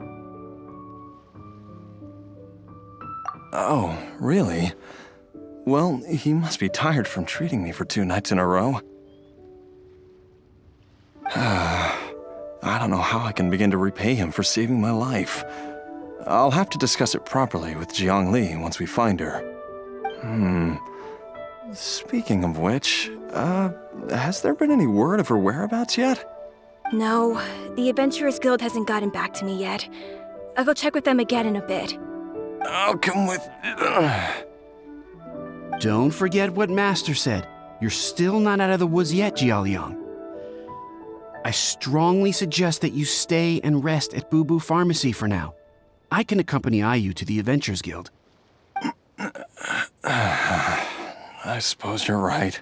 Oh, really? Well, he must be tired from treating me for 2 nights in a row. I don't know how I can begin to repay him for saving my life. I'll have to discuss it properly with Jiangli once we find her. Speaking of which, has there been any word of her whereabouts yet? No, the Adventurers Guild hasn't gotten back to me yet. I'll go check with them again in a bit. I'll come with... Don't forget what Master said. You're still not out of the woods yet, Jialiang. I strongly suggest that you stay and rest at Boo Boo Pharmacy for now. I can accompany Ayu to the Adventurers Guild. I suppose you're right.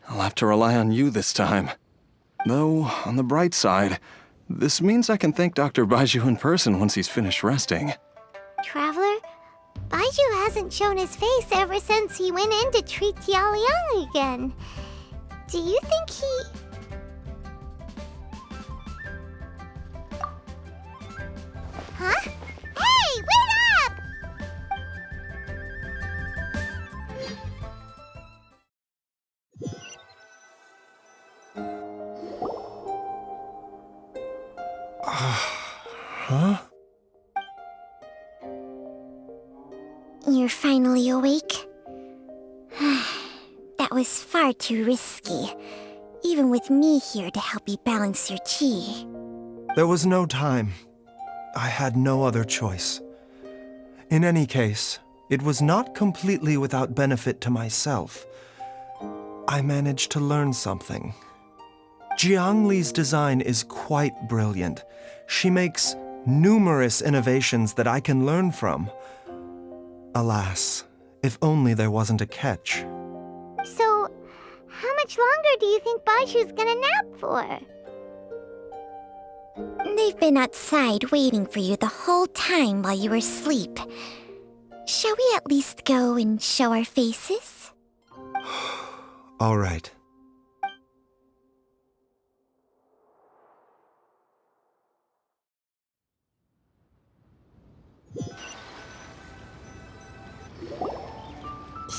I'll have to rely on you this time. Though, on the bright side, this means I can thank Dr. Baizhu in person once he's finished resting. Traveler, Baizhu hasn't shown his face ever since he went in to treat Jialiang again. Do you think he... Huh? Hey, wait up! Huh? You're finally awake? That was far too risky, even with me here to help you balance your chi. There was no time. I had no other choice. In any case, it was not completely without benefit to myself. I managed to learn something. Jiangli's design is quite brilliant. She makes numerous innovations that I can learn from. Alas, if only there wasn't a catch. So, how much longer do you think Baizhu's gonna nap for? They've been outside waiting for you the whole time while you were asleep. Shall we at least go and show our faces? All right.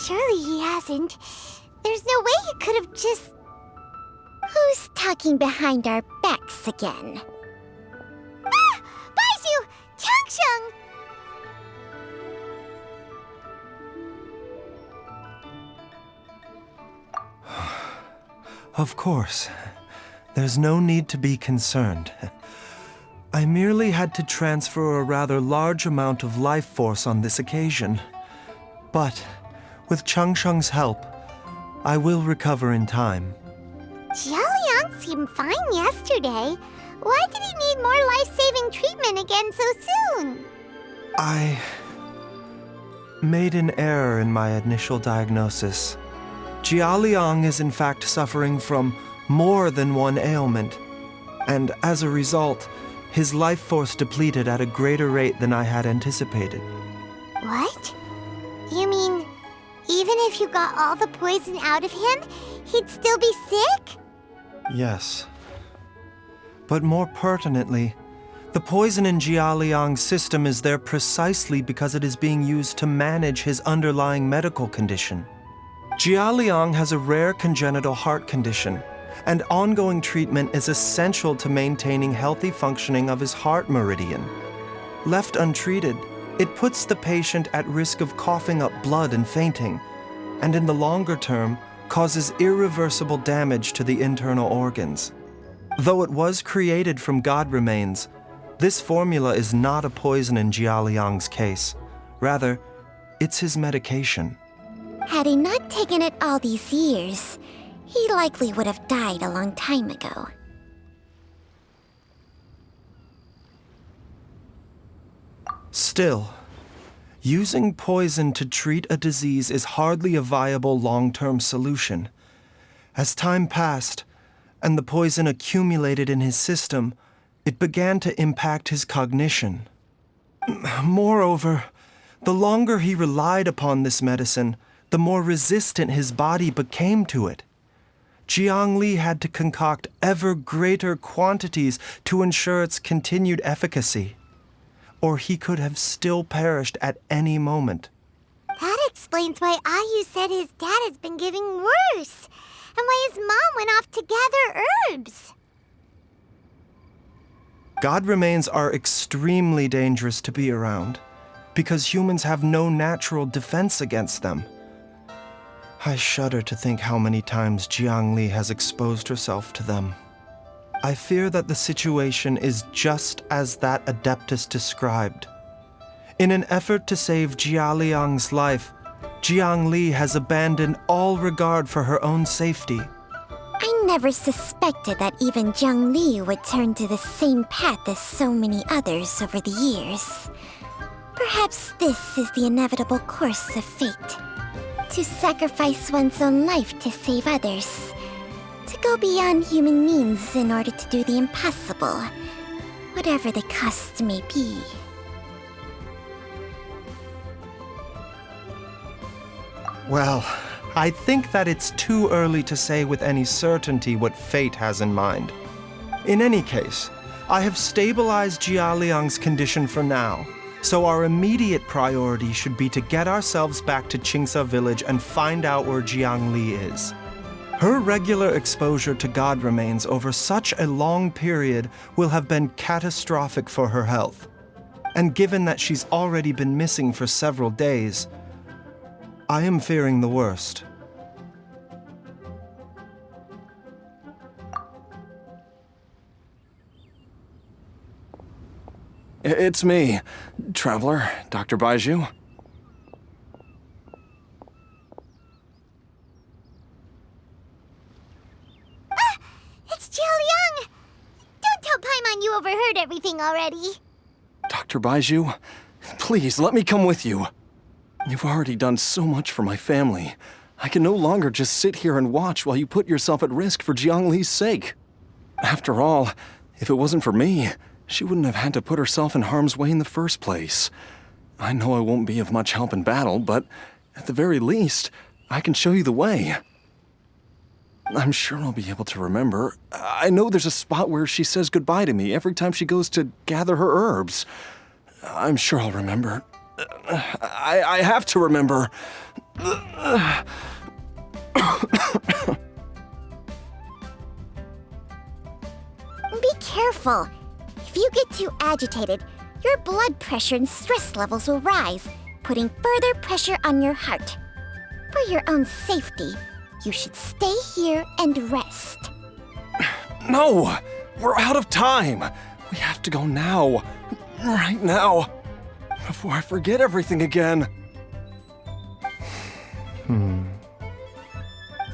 Surely he hasn't. There's no way he could have just... Who's talking behind our backs again? Ah! Baizhu! Changsheng! Of course. There's no need to be concerned. I merely had to transfer a rather large amount of life force on this occasion. But, with Changsheng's help, I will recover in time. Jialiang seemed fine yesterday. Why did he need more life-saving treatment again so soon? I made an error in my initial diagnosis. Jialiang is in fact suffering from more than one ailment, and as a result, his life force depleted at a greater rate than I had anticipated. What? You mean, even if you got all the poison out of him, he'd still be sick? Yes. But more pertinently, the poison in Jialiang's system is there precisely because it is being used to manage his underlying medical condition. Jialiang has a rare congenital heart condition, and ongoing treatment is essential to maintaining healthy functioning of his heart meridian. Left untreated, it puts the patient at risk of coughing up blood and fainting, and in the longer term, causes irreversible damage to the internal organs. Though it was created from god remains, this formula is not a poison in Jialiang's case. Rather, it's his medication. Had he not taken it all these years, he likely would have died a long time ago. Still, using poison to treat a disease is hardly a viable long-term solution. As time passed, and the poison accumulated in his system, it began to impact his cognition. Moreover, the longer he relied upon this medicine, the more resistant his body became to it. Jiang Li had to concoct ever greater quantities to ensure its continued efficacy, or he could have still perished at any moment. That explains why Ayu said his dad has been getting worse, and why his mom went off to gather herbs. God remains are extremely dangerous to be around, because humans have no natural defense against them. I shudder to think how many times Jiang Li has exposed herself to them. I fear that the situation is just as that Adeptus described. In an effort to save Jialiang's life, Jiang Li has abandoned all regard for her own safety. I never suspected that even Jiang Li would turn to the same path as so many others over the years. Perhaps this is the inevitable course of fate. To sacrifice one's own life to save others. To go beyond human means in order to do the impossible, whatever the cost may be. Well, I think that it's too early to say with any certainty what fate has in mind. In any case, I have stabilized Jialiang's condition for now, so our immediate priority should be to get ourselves back to Qingsa village and find out where Jiang Li is. Her regular exposure to god remains over such a long period will have been catastrophic for her health. And given that she's already been missing for several days, I am fearing the worst. It's me, Traveler, Dr. Baizhu. Ah! It's Jialiang! Don't tell Paimon you overheard everything already. Dr. Baizhu, please let me come with you. You've already done so much for my family. I can no longer just sit here and watch while you put yourself at risk for Jiang Li's sake. After all, if it wasn't for me, she wouldn't have had to put herself in harm's way in the first place. I know I won't be of much help in battle, but at the very least, I can show you the way. I'm sure I'll be able to remember. I know there's a spot where she says goodbye to me every time she goes to gather her herbs. I'm sure I'll remember. I have to remember. Be careful. If you get too agitated, your blood pressure and stress levels will rise, putting further pressure on your heart. For your own safety, you should stay here and rest. No! We're out of time! We have to go now. Right now. Before I forget everything again.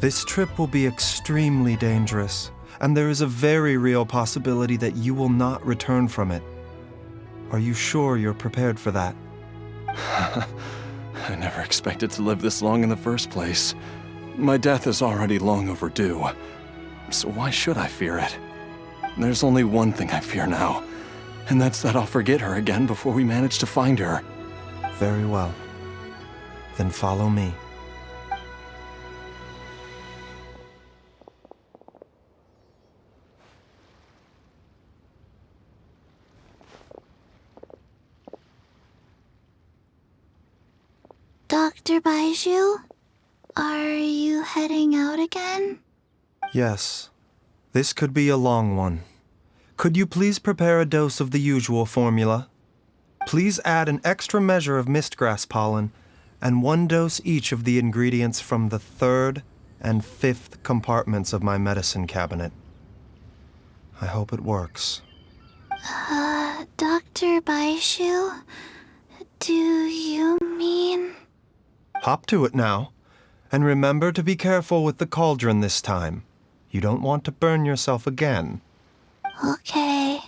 This trip will be extremely dangerous, and there is a very real possibility that you will not return from it. Are you sure you're prepared for that? I never expected to live this long in the first place. My death is already long overdue. So why should I fear it? There's only one thing I fear now, and that's that I'll forget her again before we manage to find her. Very well. Then follow me. Dr. Baizhu, are you heading out again? Yes. This could be a long one. Could you please prepare a dose of the usual formula? Please add an extra measure of mistgrass pollen and 1 dose each of the ingredients from the 3rd and 5th compartments of my medicine cabinet. I hope it works. Dr. Baizhu, do you mean... Hop to it now, and remember to be careful with the cauldron this time. You don't want to burn yourself again. Okay.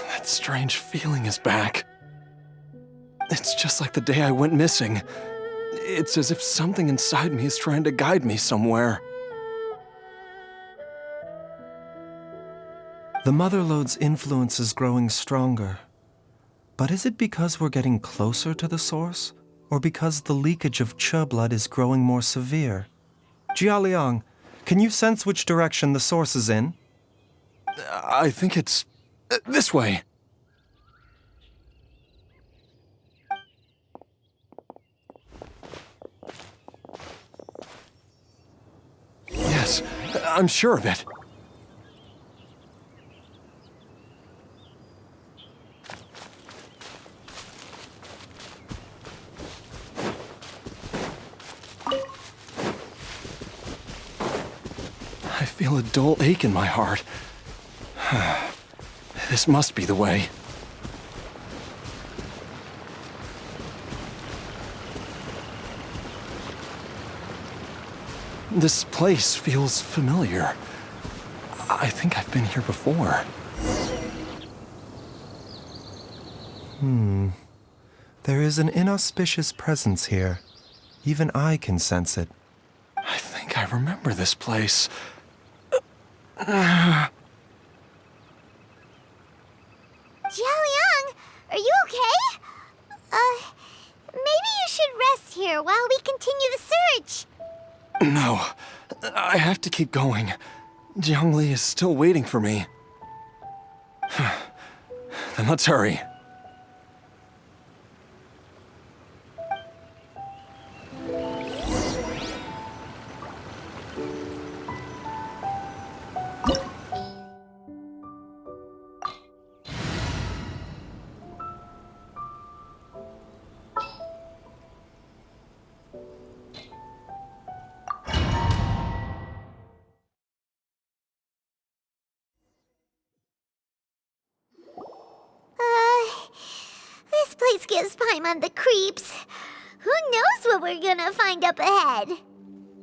That strange feeling is back. It's just like the day I went missing. It's as if something inside me is trying to guide me somewhere. The Motherlode's influence is growing stronger. But is it because we're getting closer to the source, or because the leakage of Che blood is growing more severe? Jialiang, can you sense which direction the source is in? I think it's this way. Yes, I'm sure of it. I feel a dull ache in my heart. This must be the way. This place feels familiar. I think I've been here before. There is an inauspicious presence here. Even I can sense it. I think I remember this place. Jialiang, are you okay? Maybe you should rest here while we continue the search. No, I have to keep going. Jiangli is still waiting for me. Then let's hurry. gives Paimon the creeps. Who knows what we're gonna find up ahead?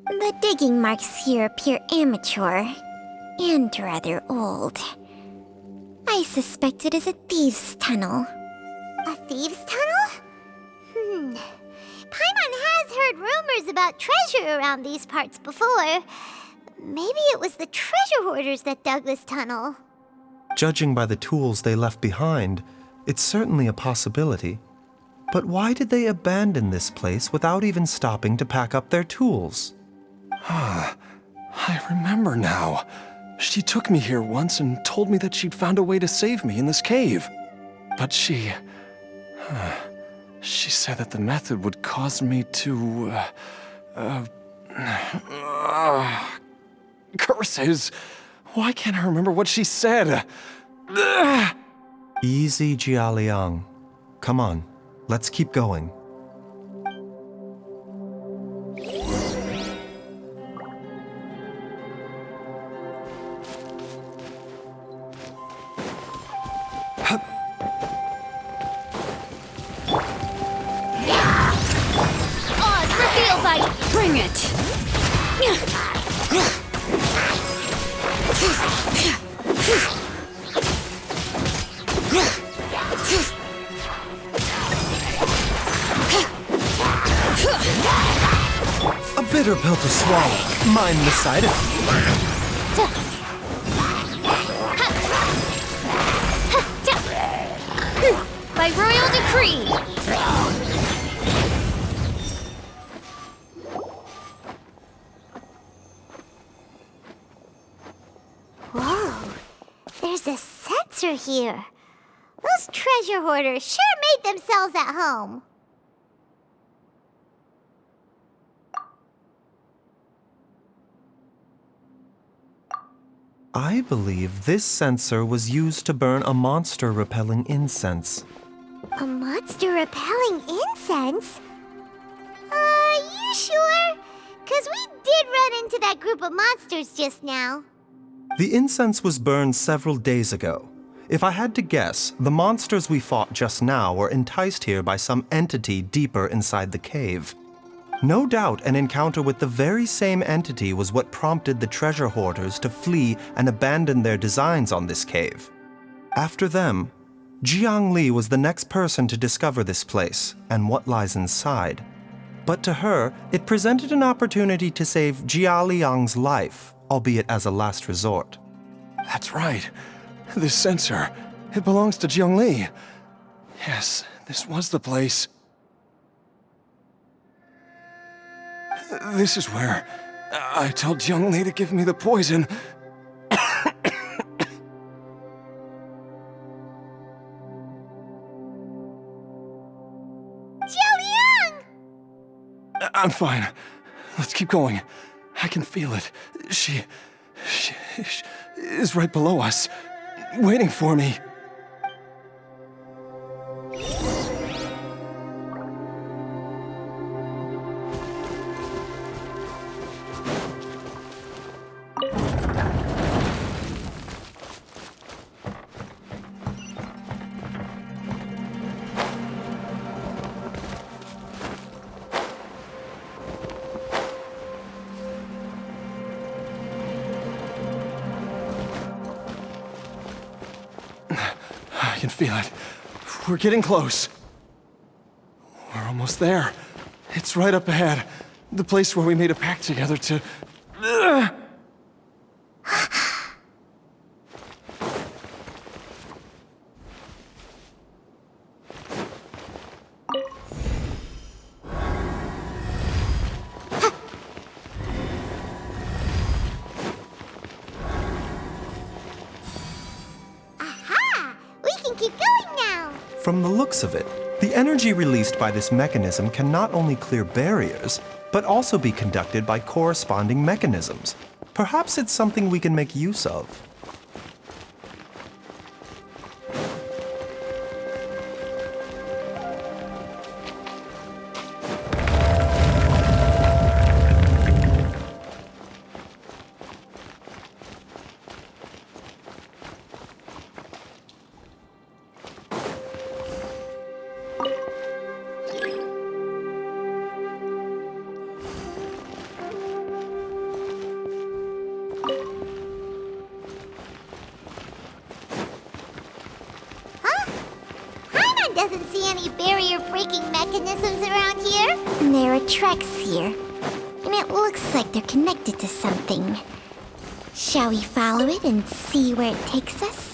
The digging marks here appear amateur and rather old. I suspect it is a thieves' tunnel. A thieves' tunnel? Paimon has heard rumors about treasure around these parts before. Maybe it was the treasure hoarders that dug this tunnel. Judging by the tools they left behind, it's certainly a possibility. But why did they abandon this place without even stopping to pack up their tools? I remember now. She took me here once and told me that she'd found a way to save me in this cave. But she said that the method would cause me to, curses. Why can't I remember what she said? Easy, Jialiang. Come on, let's keep going. Bring it! A bitter pill to swallow. Mind the side effects. By royal decree! Whoa, there's a sensor here. Those treasure hoarders sure made themselves at home. I believe this sensor was used to burn a monster-repelling incense. A monster repelling incense? You sure? 'Cause we did run into that group of monsters just now. The incense was burned several days ago. If I had to guess, the monsters we fought just now were enticed here by some entity deeper inside the cave. No doubt an encounter with the very same entity was what prompted the treasure hoarders to flee and abandon their designs on this cave. After them, Jiang Li was the next person to discover this place and what lies inside. But to her, it presented an opportunity to save Jia Liang's life, albeit as a last resort. That's right. This sensor, it belongs to Jiang Li. Yes, this was the place. This is where I told Jiang Li to give me the poison. Jialiang! I'm fine. Let's keep going. I can feel it. She is right below us, waiting for me. I can feel it. We're getting close. We're almost there. It's right up ahead. The place where we made a pact together to... From the looks of it, the energy released by this mechanism can not only clear barriers, but also be conducted by corresponding mechanisms. Perhaps it's something we can make use of. mechanisms around here? There are tracks here, and it looks like they're connected to something. Shall we follow it and see where it takes us?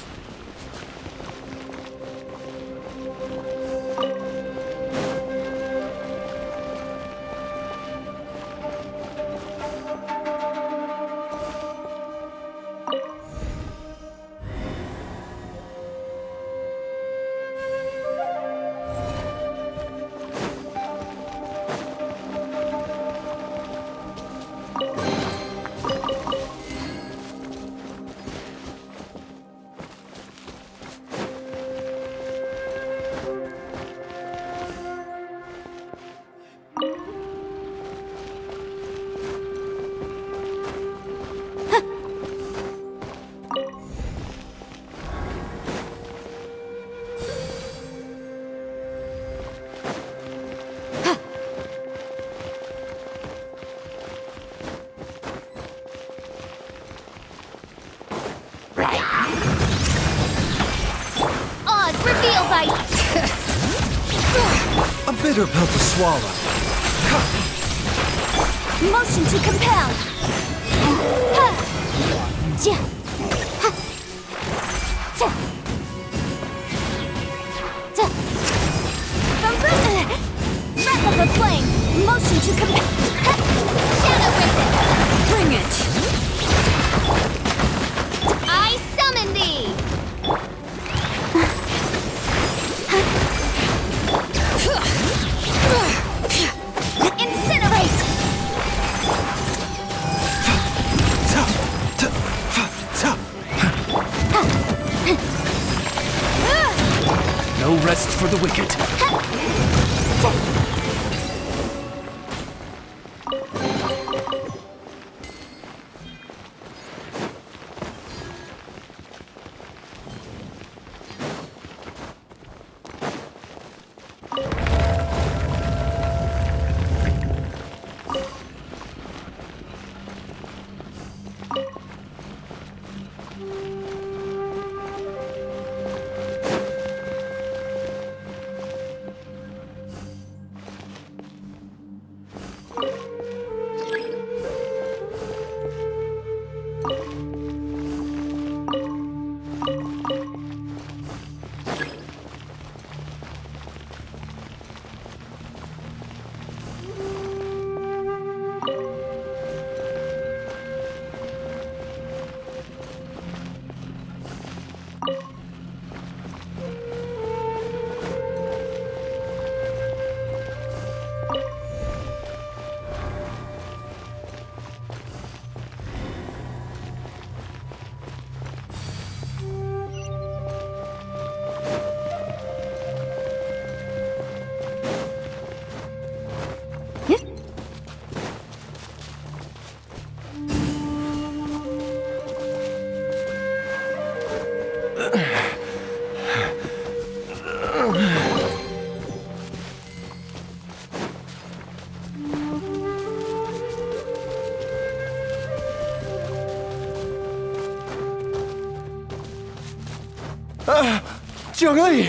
Oz, reveal by... A bitter pill to swallow. Motion to compel. Wrap of the flame. Motion to compel. Shadow Raven. Bring it. I summon thee. Incinerate. No rest for the wicked. Jiangli!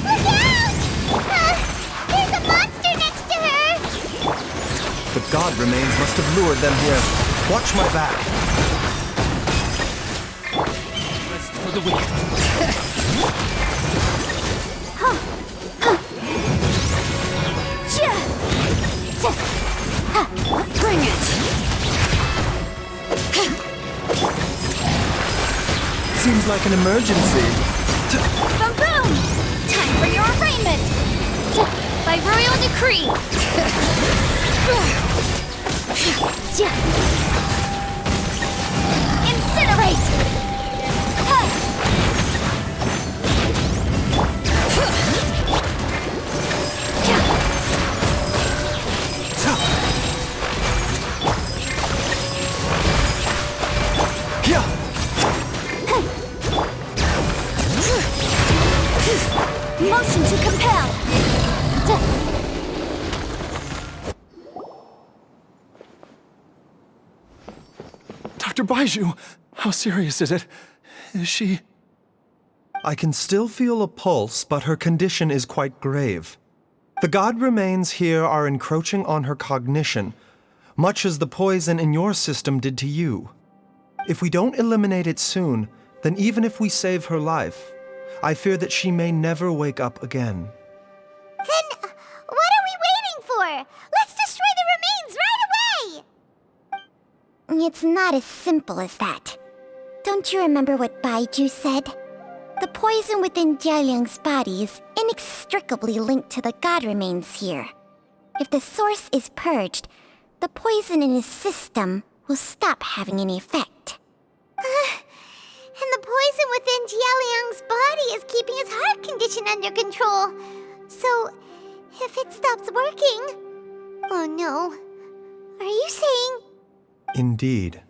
Look out! There's a monster next to her! The god remains must have lured them here. Watch my back. Rest for the wicked. Bring it! Seems like an emergency. Boom boom! Time for your arraignment! By royal decree! Incinerate! Motion to compel! Dr. Baizhu, how serious is it? Is she... I can still feel a pulse, but her condition is quite grave. The god remains here are encroaching on her cognition, much as the poison in your system did to you. If we don't eliminate it soon, then even if we save her life, I fear that she may never wake up again. Then what are we waiting for? Let's destroy the remains right away! It's not as simple as that. Don't you remember what Baizhu said? The poison within Jialiang's body is inextricably linked to the god remains here. If the source is purged, the poison in his system will stop having any effect. And the poison within Jialiang's body is keeping his heart condition under control. So, if it stops working... Oh no. Are you saying... Indeed.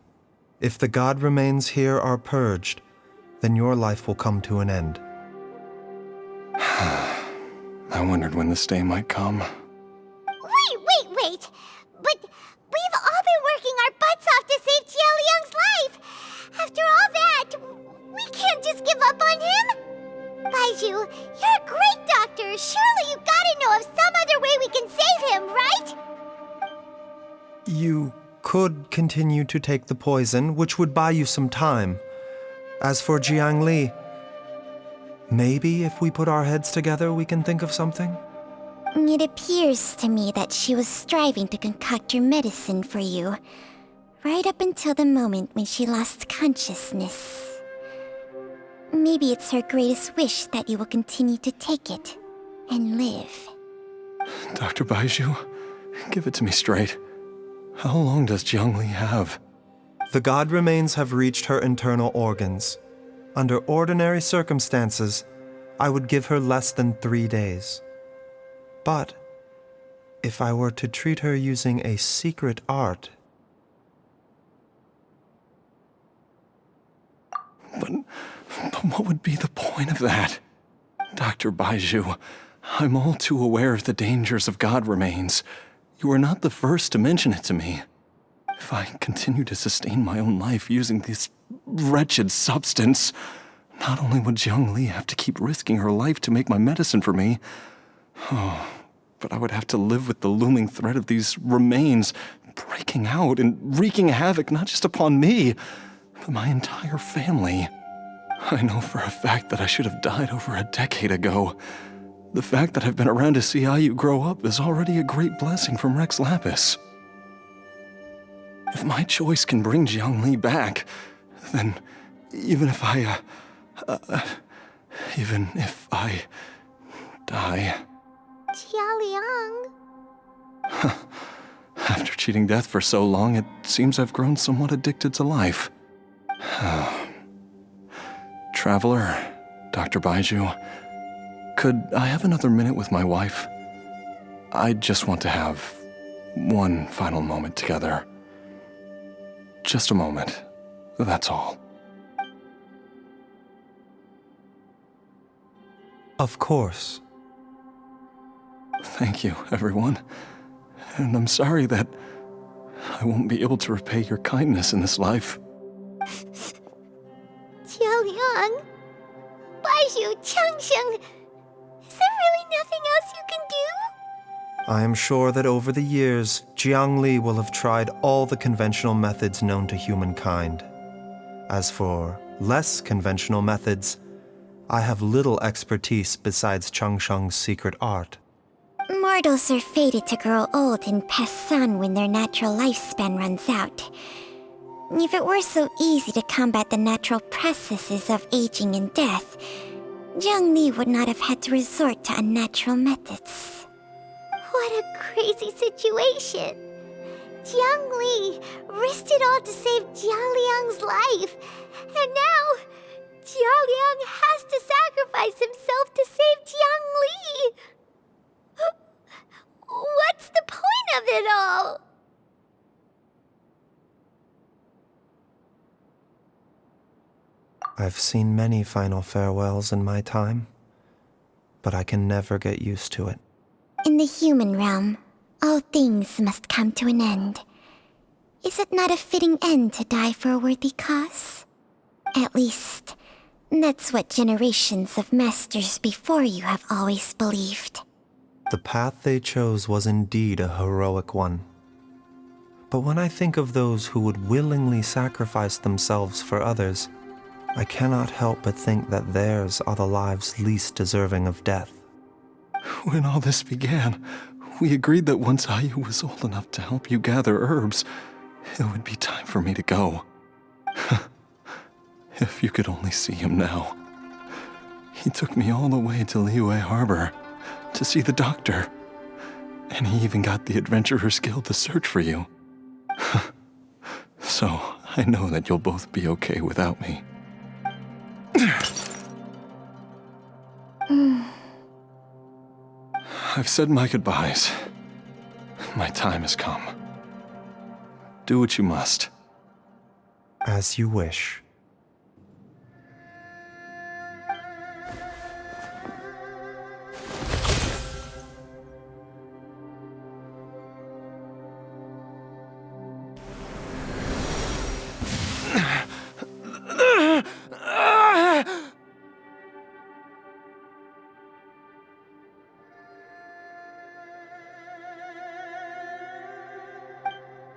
If the god remains here are purged, then your life will come to an end. I wondered when this day might come. Wait! But we've all been working our butts off to save Jialiang's life! After all that, we can't just give up on him! Baizhu, you're a great doctor! Surely you gotta know of some other way we can save him, right? You could continue to take the poison, which would buy you some time. As for Jiang Li, maybe if we put our heads together, we can think of something? It appears to me that she was striving to concoct your medicine for you, right up until the moment when she lost consciousness. Maybe it's her greatest wish that you will continue to take it and live. Dr. Baizhu, give it to me straight. How long does Jiang Li have? The god remains have reached her internal organs. Under ordinary circumstances, I would give her less than 3 days. But if I were to treat her using a secret art... But what would be the point of that? Dr. Baizhu, I'm all too aware of the dangers of god remains. You are not the first to mention it to me. If I continue to sustain my own life using this wretched substance, not only would Jiang Li have to keep risking her life to make my medicine for me, but I would have to live with the looming threat of these remains breaking out and wreaking havoc not just upon me, but my entire family. I know for a fact that I should have died over a decade ago. The fact that I've been around to see IU grow up is already a great blessing from Rex Lapis. If my choice can bring Jiang Li back, then even if I die... Jialiang... After cheating death for so long, it seems I've grown somewhat addicted to life. Traveler, Dr. Baizhu, could I have another minute with my wife? I just want to have one final moment together. Just a moment, that's all. Of course. Thank you, everyone. And I'm sorry that I won't be able to repay your kindness in this life. Jialiang... Baizhu, Changsheng... Is there really nothing else you can do? I am sure that over the years, Jiang Li will have tried all the conventional methods known to humankind. As for less conventional methods, I have little expertise besides Changsheng's secret art. Mortals are fated to grow old and pass on when their natural lifespan runs out. If it were so easy to combat the natural processes of aging and death, Jiang Li would not have had to resort to unnatural methods. What a crazy situation! Jiang Li risked it all to save Jialiang's life, and now Jialiang has to sacrifice himself to save Jiang Li! What's the point of it all? I've seen many final farewells in my time, but I can never get used to it. In the human realm, all things must come to an end. Is it not a fitting end to die for a worthy cause? At least, that's what generations of masters before you have always believed. The path they chose was indeed a heroic one. But when I think of those who would willingly sacrifice themselves for others, I cannot help but think that theirs are the lives least deserving of death. When all this began, we agreed that once Ayu was old enough to help you gather herbs, it would be time for me to go. If you could only see him now. He took me all the way to Liyue Harbor to see the doctor. And he even got the Adventurers Guild to search for you. So, I know that you'll both be okay without me. I've said my goodbyes. My time has come. Do what you must. As you wish.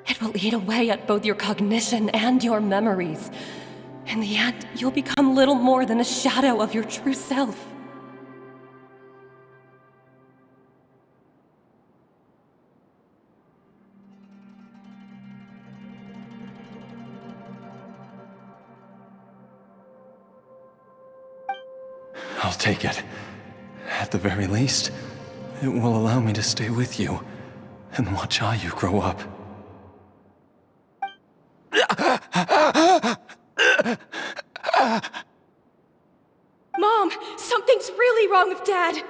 It will eat away at both your cognition and your memories. In the end, you'll become little more than a shadow of your true self. I'll take it. At the very least, it will allow me to stay with you and watch Ayu grow up. Mom, something's really wrong with Dad.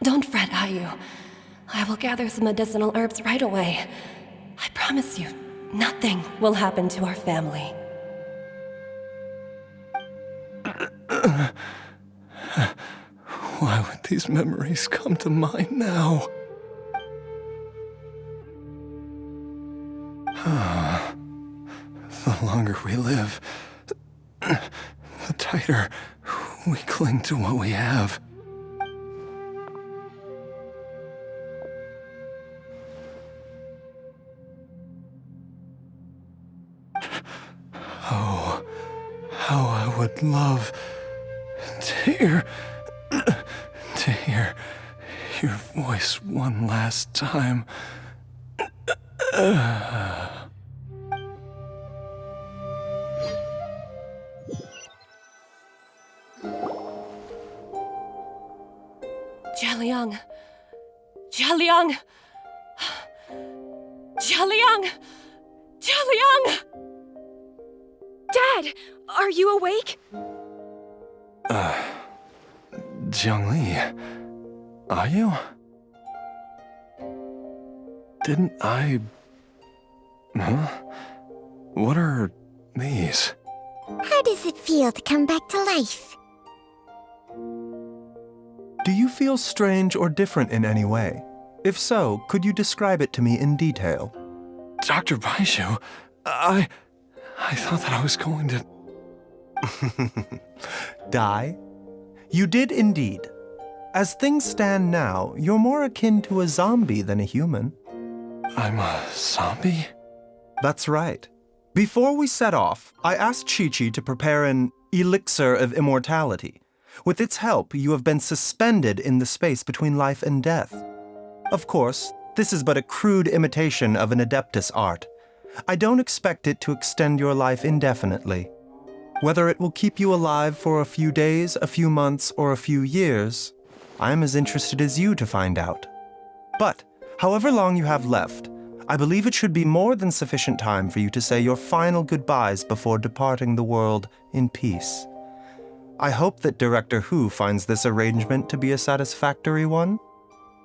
Don't fret, Ayu. I will gather some medicinal herbs right away. I promise you, nothing will happen to our family. Why would these memories come to mind now? The longer we live, the tighter we cling to what we have. Oh, how I would love to hear your voice one last time. Jialiang! Jialiang! Jialiang! Jialiang! Dad, are you awake? Jiangli, are you? Didn't I... Huh? What are these? How does it feel to come back to life? Do you feel strange or different in any way? If so, could you describe it to me in detail? Dr. Baizhu, I thought that I was going to... Die? You did indeed. As things stand now, you're more akin to a zombie than a human. I'm a zombie? That's right. Before we set off, I asked Chi-Chi to prepare an elixir of immortality. With its help, you have been suspended in the space between life and death. Of course, this is but a crude imitation of an Adeptus art. I don't expect it to extend your life indefinitely. Whether it will keep you alive for a few days, a few months, or a few years, I'm as interested as you to find out. But, however long you have left, I believe it should be more than sufficient time for you to say your final goodbyes before departing the world in peace. I hope that Director Hu finds this arrangement to be a satisfactory one.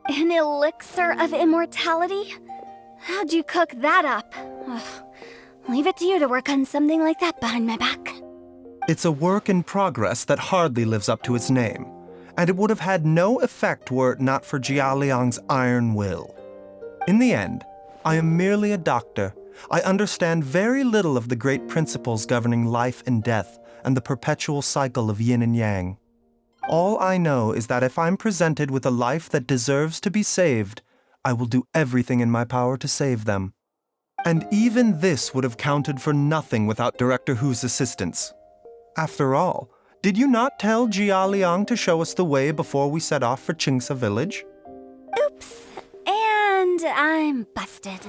An elixir of immortality? How'd you cook that up? Ugh. Leave it to you to work on something like that behind my back. It's a work in progress that hardly lives up to its name. and it would have had no effect were it not for Jialiang's iron will. In the end, I am merely a doctor. I understand very little of the great principles governing life and death and the perpetual cycle of yin and yang. All I know is that if I'm presented with a life that deserves to be saved, I will do everything in my power to save them. And even this would have counted for nothing without Director Hu's assistance. After all, did you not tell Jia Liang to show us the way before we set off for Qingsa village? Oops. And I'm busted.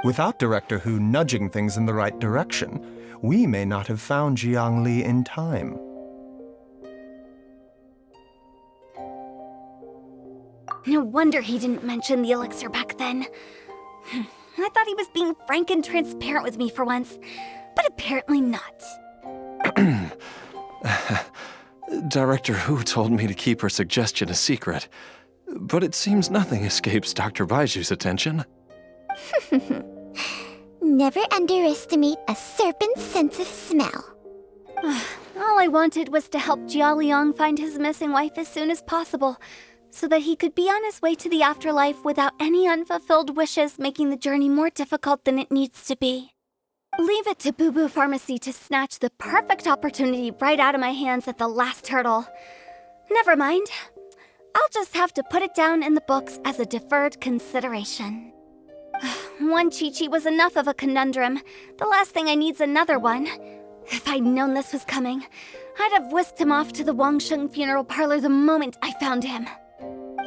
Without Director Hu nudging things in the right direction, we may not have found Jiangli in time. No wonder he didn't mention the elixir back then. I thought he was being frank and transparent with me for once, but apparently not. Director Hu told me to keep her suggestion a secret, but it seems nothing escapes Dr. Baizhu's attention. Never underestimate a serpent's sense of smell. All I wanted was to help Jia Liang find his missing wife as soon as possible, so that he could be on his way to the afterlife without any unfulfilled wishes making the journey more difficult than it needs to be. Leave it to Boo Boo Pharmacy to snatch the perfect opportunity right out of my hands at the last hurdle. Never mind. I'll just have to put it down in the books as a deferred consideration. One Chi-Chi was enough of a conundrum. The last thing I need's another one. If I'd known this was coming, I'd have whisked him off to the Wangsheng funeral parlor the moment I found him.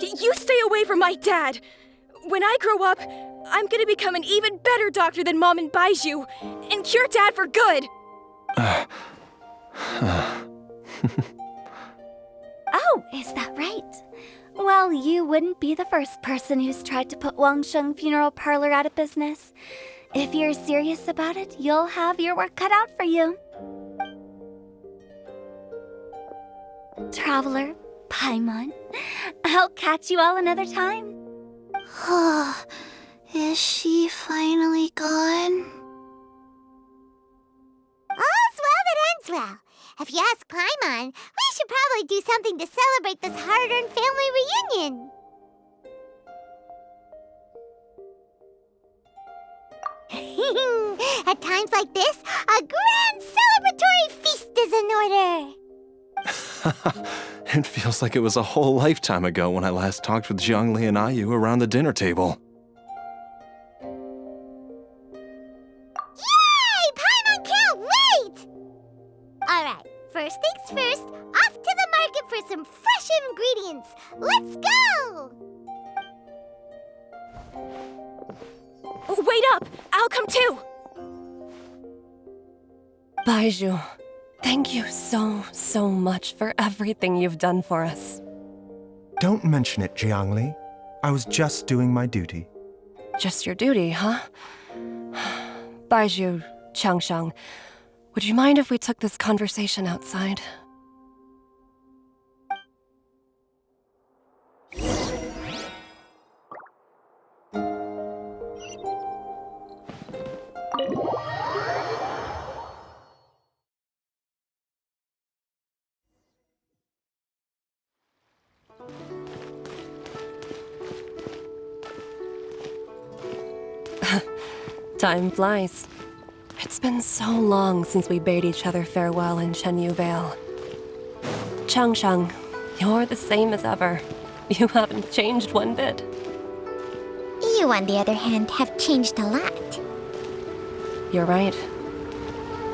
You stay away from my dad! When I grow up, I'm gonna become an even better doctor than Mom and Baizhu, and cure Dad for good! Oh, is that right? Well, you wouldn't be the first person who's tried to put Wangsheng funeral parlor out of business. If you're serious about it, you'll have your work cut out for you. Traveler, Paimon, I'll catch you all another time. Is she finally gone? All's well that ends well. If you ask Paimon, we should probably do something to celebrate this hard-earned family reunion. At times like this, a grand celebratory feast is in order. It feels like it was a whole lifetime ago when I last talked with Zhongli and Ayu around the dinner table. Yay! Paimon can't wait! Alright, first things first, off to the market for some fresh ingredients. Let's go! Wait up! I'll come too! Baizhu, thank you so much for everything you've done for us. Don't mention it, Jiangli. I was just doing my duty. Just your duty, huh? Baizhu, Changsheng, would you mind if we took this conversation outside? Time flies. It's been so long since we bade each other farewell in Chenyu Vale. Changsheng, you're the same as ever. You haven't changed one bit. You, on the other hand, have changed a lot. You're right.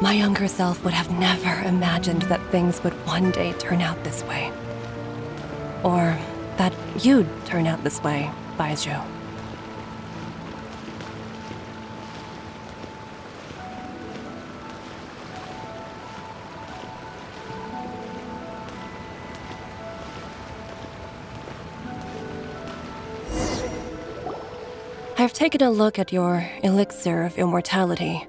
My younger self would have never imagined that things would one day turn out this way. Or that you'd turn out this way, Baizhu. I've taken a look at your elixir of immortality.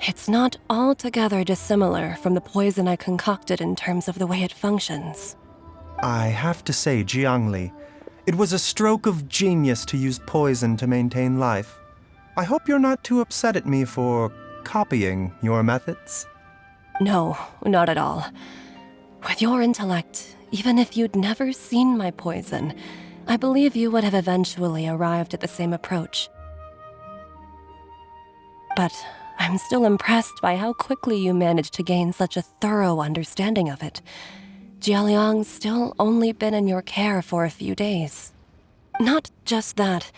It's not altogether dissimilar from the poison I concocted in terms of the way it functions. I have to say, Jiangli, it was a stroke of genius to use poison to maintain life. I hope you're not too upset at me for copying your methods. No, not at all. With your intellect, even if you'd never seen my poison, I believe you would have eventually arrived at the same approach. But I'm still impressed by how quickly you managed to gain such a thorough understanding of it. Jialiang's still only been in your care for a few days. Not just that,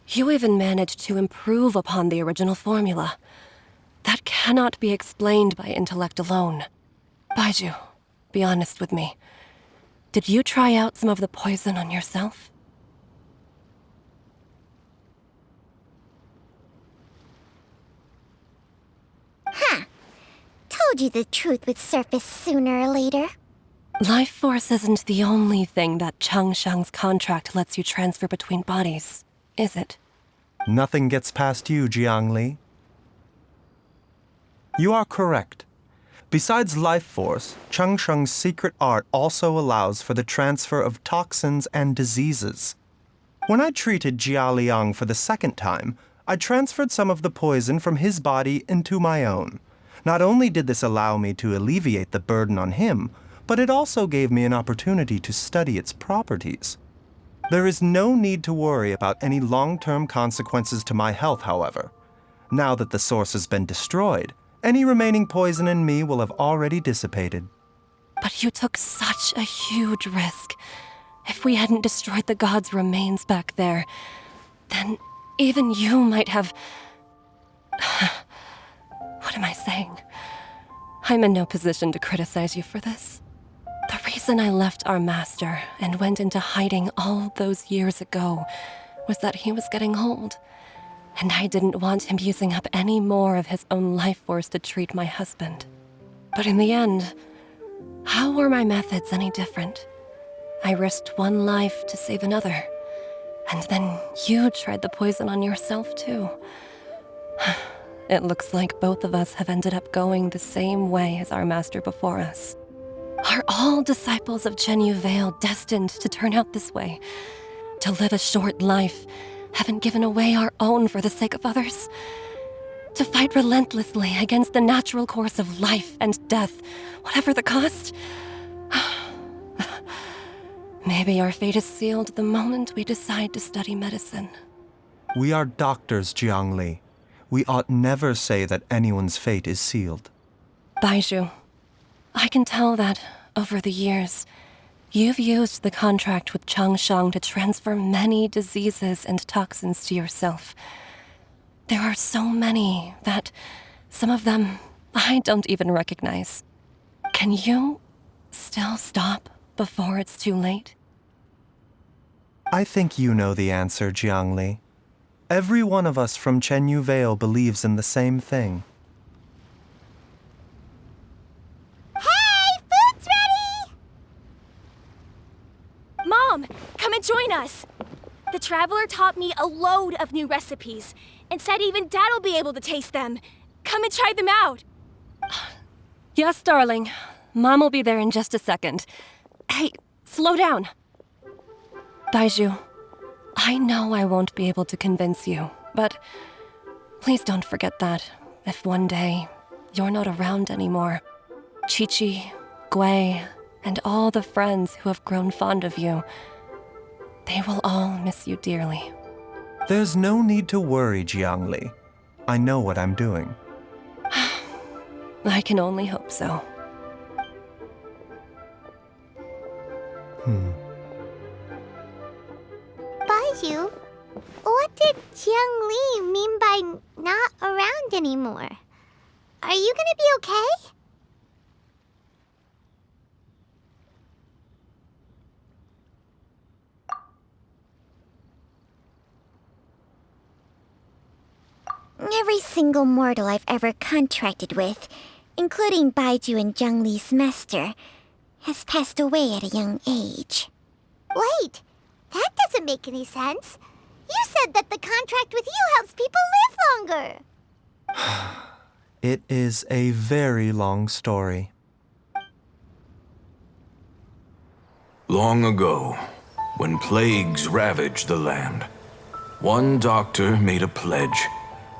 you even managed to improve upon the original formula. That cannot be explained by intellect alone. Baizhu, be honest with me. Did you try out some of the poison on yourself? Huh. Told you the truth would surface sooner or later. Life force isn't the only thing that Changsheng's contract lets you transfer between bodies, is it? Nothing gets past you, Jiangli. You are correct. Besides life force, Changsheng's secret art also allows for the transfer of toxins and diseases. When I treated Jialiang for the second time, I transferred some of the poison from his body into my own. Not only did this allow me to alleviate the burden on him, but it also gave me an opportunity to study its properties. There is no need to worry about any long-term consequences to my health, however. Now that the source has been destroyed, any remaining poison in me will have already dissipated. But you took such a huge risk. If we hadn't destroyed the god's remains back there, then even you might have... What am I saying? I'm in no position to criticize you for this. The reason I left our master and went into hiding all those years ago was that he was getting old, and I didn't want him using up any more of his own life force to treat my husband. But in the end, how were my methods any different? I risked one life to save another, and then you tried the poison on yourself too. It looks like both of us have ended up going the same way as our master before us. Are all disciples of Chenyu Vale destined to turn out this way? To live a short life, having given away our own for the sake of others? To fight relentlessly against the natural course of life and death, whatever the cost? Maybe our fate is sealed the moment we decide to study medicine. We are doctors, Jiangli. We ought never say that anyone's fate is sealed. Baizhu, I can tell that, over the years, you've used the contract with Changsheng to transfer many diseases and toxins to yourself. There are so many that some of them I don't even recognize. Can you still stop before it's too late? I think you know the answer, Jiangli. Every one of us from Chenyu Vale believes in the same thing. Hey, food's ready! Mom, come and join us. The Traveler taught me a load of new recipes and said even Dad will be able to taste them. Come and try them out. Yes, darling. Mom will be there in just a second. Hey, slow down. Baizhu, I know I won't be able to convince you, but please don't forget that if one day you're not around anymore, Chi-Chi, Gui, and all the friends who have grown fond of you, they will all miss you dearly. There's no need to worry, Jiangli. I know what I'm doing. I can only hope so. Baizhu, what did Jiang Li mean by not around anymore? Are you gonna be okay? Every single mortal I've ever contracted with, including Baizhu and Zhang Li's master, has passed away at a young age. Wait, that doesn't make any sense. You said that the contract with you helps people live longer. It is a very long story. Long ago, when plagues ravaged the land, one doctor made a pledge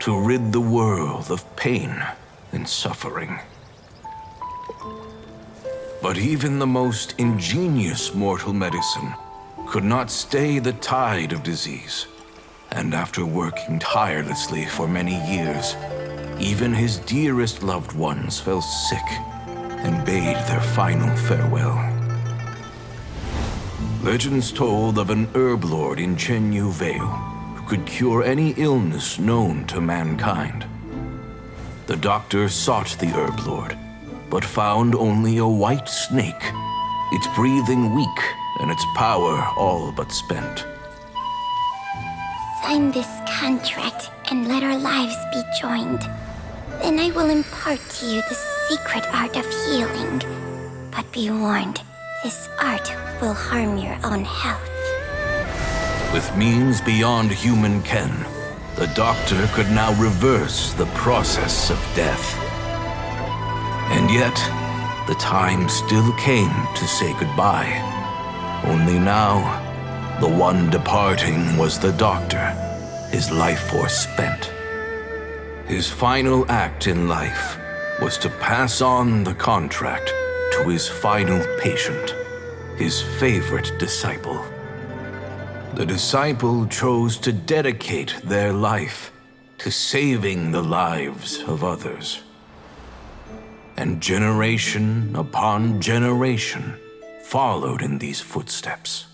to rid the world of pain and suffering. But even the most ingenious mortal medicine could not stay the tide of disease. And after working tirelessly for many years, even his dearest loved ones fell sick and bade their final farewell. Legends told of an herb lord in Chenyu Vale who could cure any illness known to mankind. The doctor sought the herb lord, but found only a white snake, its breathing weak and its power all but spent. Sign this contract and let our lives be joined. Then I will impart to you the secret art of healing. But be warned, this art will harm your own health. With means beyond human ken, the doctor could now reverse the process of death. And yet, the time still came to say goodbye. Only now, the one departing was the doctor, his life force spent. His final act in life was to pass on the contract to his final patient, his favorite disciple. The disciple chose to dedicate their life to saving the lives of others. And generation upon generation followed in these footsteps.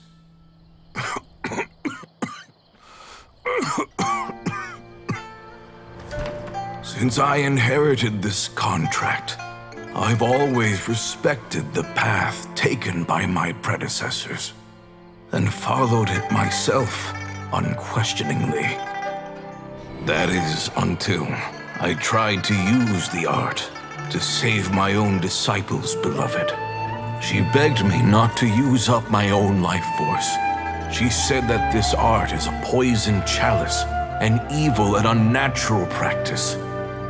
Since I inherited this contract, I've always respected the path taken by my predecessors and followed it myself unquestioningly. That is until I tried to use the art to save my own disciple's beloved. She begged me not to use up my own life force. She said that this art is a poisoned chalice, an evil and unnatural practice.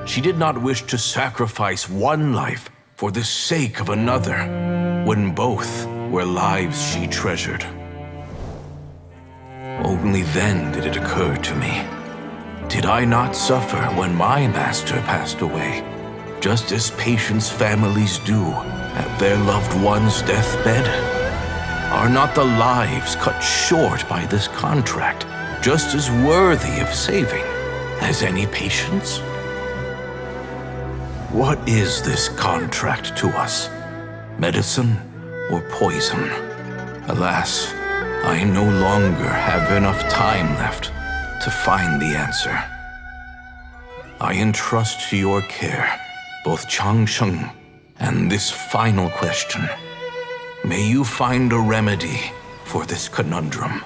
She did not wish to sacrifice one life for the sake of another, when both were lives she treasured. Only then did it occur to me, did I not suffer when my master passed away, just as patients' families do at their loved one's deathbed? Are not the lives cut short by this contract just as worthy of saving as any patients? What is this contract to us? Medicine or poison? Alas, I no longer have enough time left to find the answer. I entrust to your care both Changsheng and this final question. May you find a remedy for this conundrum,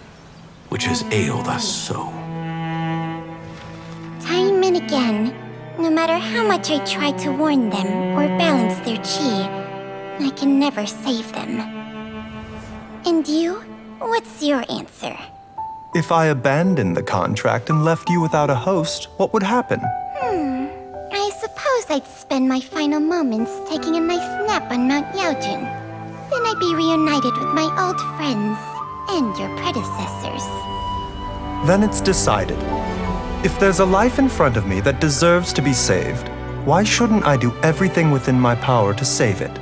which has ailed us so. Time and again, no matter how much I try to warn them or balance their chi, I can never save them. And you? What's your answer? If I abandoned the contract and left you without a host, what would happen? I suppose I'd spend my final moments taking a nice nap on Mount Yaojun. Then I'd be reunited with my old friends and your predecessors. Then it's decided. If there's a life in front of me that deserves to be saved, why shouldn't I do everything within my power to save it?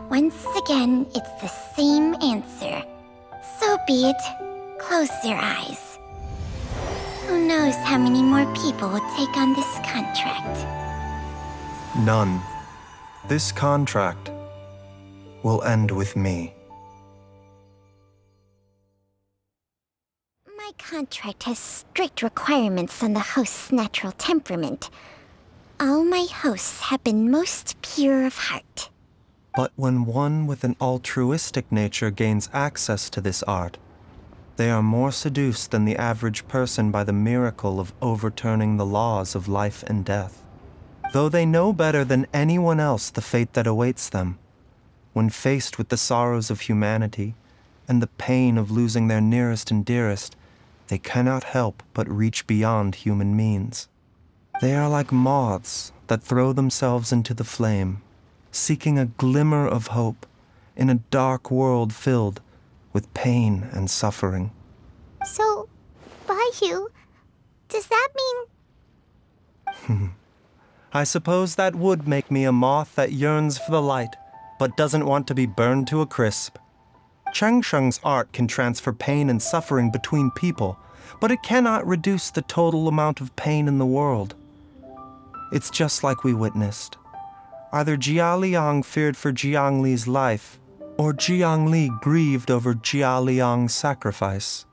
Once again, it's the same answer. So be it. Close your eyes. Who knows how many more people will take on this contract? None. This contract will end with me. My contract has strict requirements on the host's natural temperament. All my hosts have been most pure of heart. But when one with an altruistic nature gains access to this art, they are more seduced than the average person by the miracle of overturning the laws of life and death. Though they know better than anyone else the fate that awaits them, when faced with the sorrows of humanity and the pain of losing their nearest and dearest, they cannot help but reach beyond human means. They are like moths that throw themselves into the flame, seeking a glimmer of hope in a dark world filled with pain and suffering. So, Baizhu, does that mean... I suppose that would make me a moth that yearns for the light, but doesn't want to be burned to a crisp. Cheng Sheng's art can transfer pain and suffering between people, but it cannot reduce the total amount of pain in the world. It's just like we witnessed. Either Jia Liang feared for Jiang Li's life, or Jiang Li grieved over Jia Liang's sacrifice.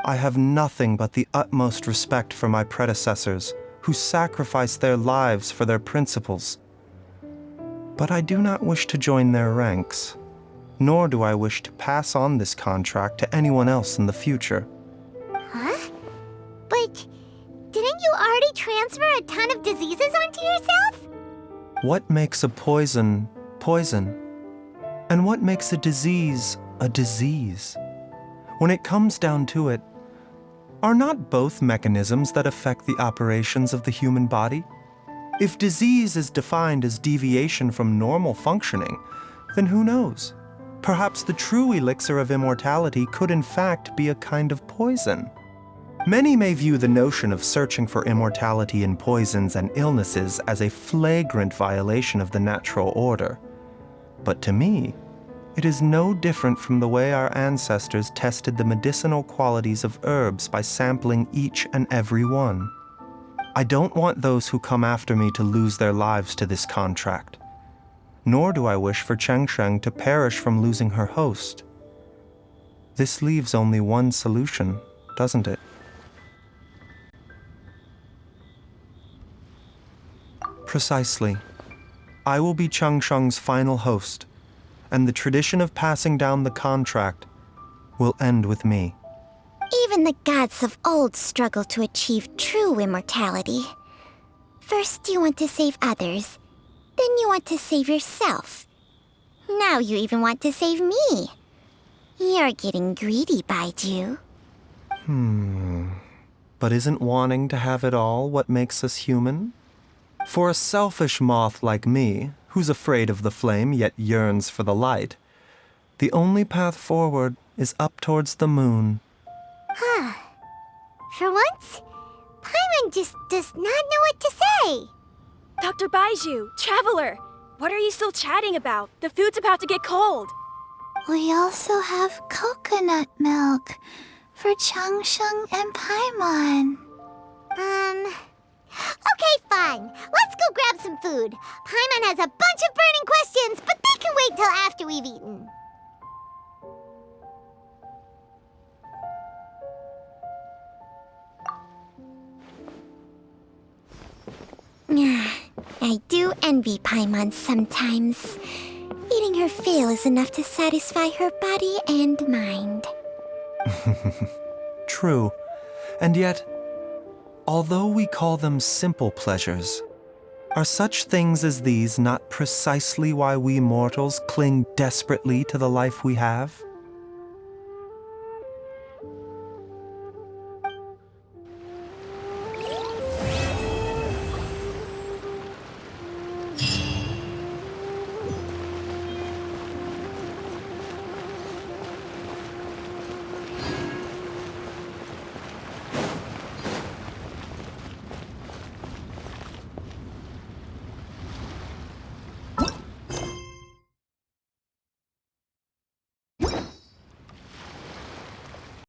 I have nothing but the utmost respect for my predecessors, who sacrificed their lives for their principles. But I do not wish to join their ranks, nor do I wish to pass on this contract to anyone else in the future. Huh? But didn't you already transfer a ton of diseases onto yourself? What makes a poison poison? And what makes a disease a disease? When it comes down to it, are not both mechanisms that affect the operations of the human body? If disease is defined as deviation from normal functioning, then who knows? Perhaps the true elixir of immortality could in fact be a kind of poison. Many may view the notion of searching for immortality in poisons and illnesses as a flagrant violation of the natural order. But to me, it is no different from the way our ancestors tested the medicinal qualities of herbs by sampling each and every one. I don't want those who come after me to lose their lives to this contract. Nor do I wish for Cheng Sheng to perish from losing her host. This leaves only one solution, doesn't it? Precisely. I will be Cheng Sheng's final host, and the tradition of passing down the contract will end with me. Even the gods of old struggle to achieve true immortality. First you want to save others, then you want to save yourself. Now you even want to save me. You're getting greedy, Baizhu. But isn't wanting to have it all what makes us human? For a selfish moth like me, who's afraid of the flame yet yearns for the light, the only path forward is up towards the moon. For once, Paimon just does not know what to say. Dr. Baizhu, Traveler, what are you still chatting about? The food's about to get cold. We also have coconut milk for Cheng Sheng and Paimon. Okay, fine. Let's go grab some food. Paimon has a bunch of burning questions, but they can wait till after we've eaten. I do envy Paimon sometimes. Eating her fill is enough to satisfy her body and mind. True. And yet, although we call them simple pleasures, are such things as these not precisely why we mortals cling desperately to the life we have?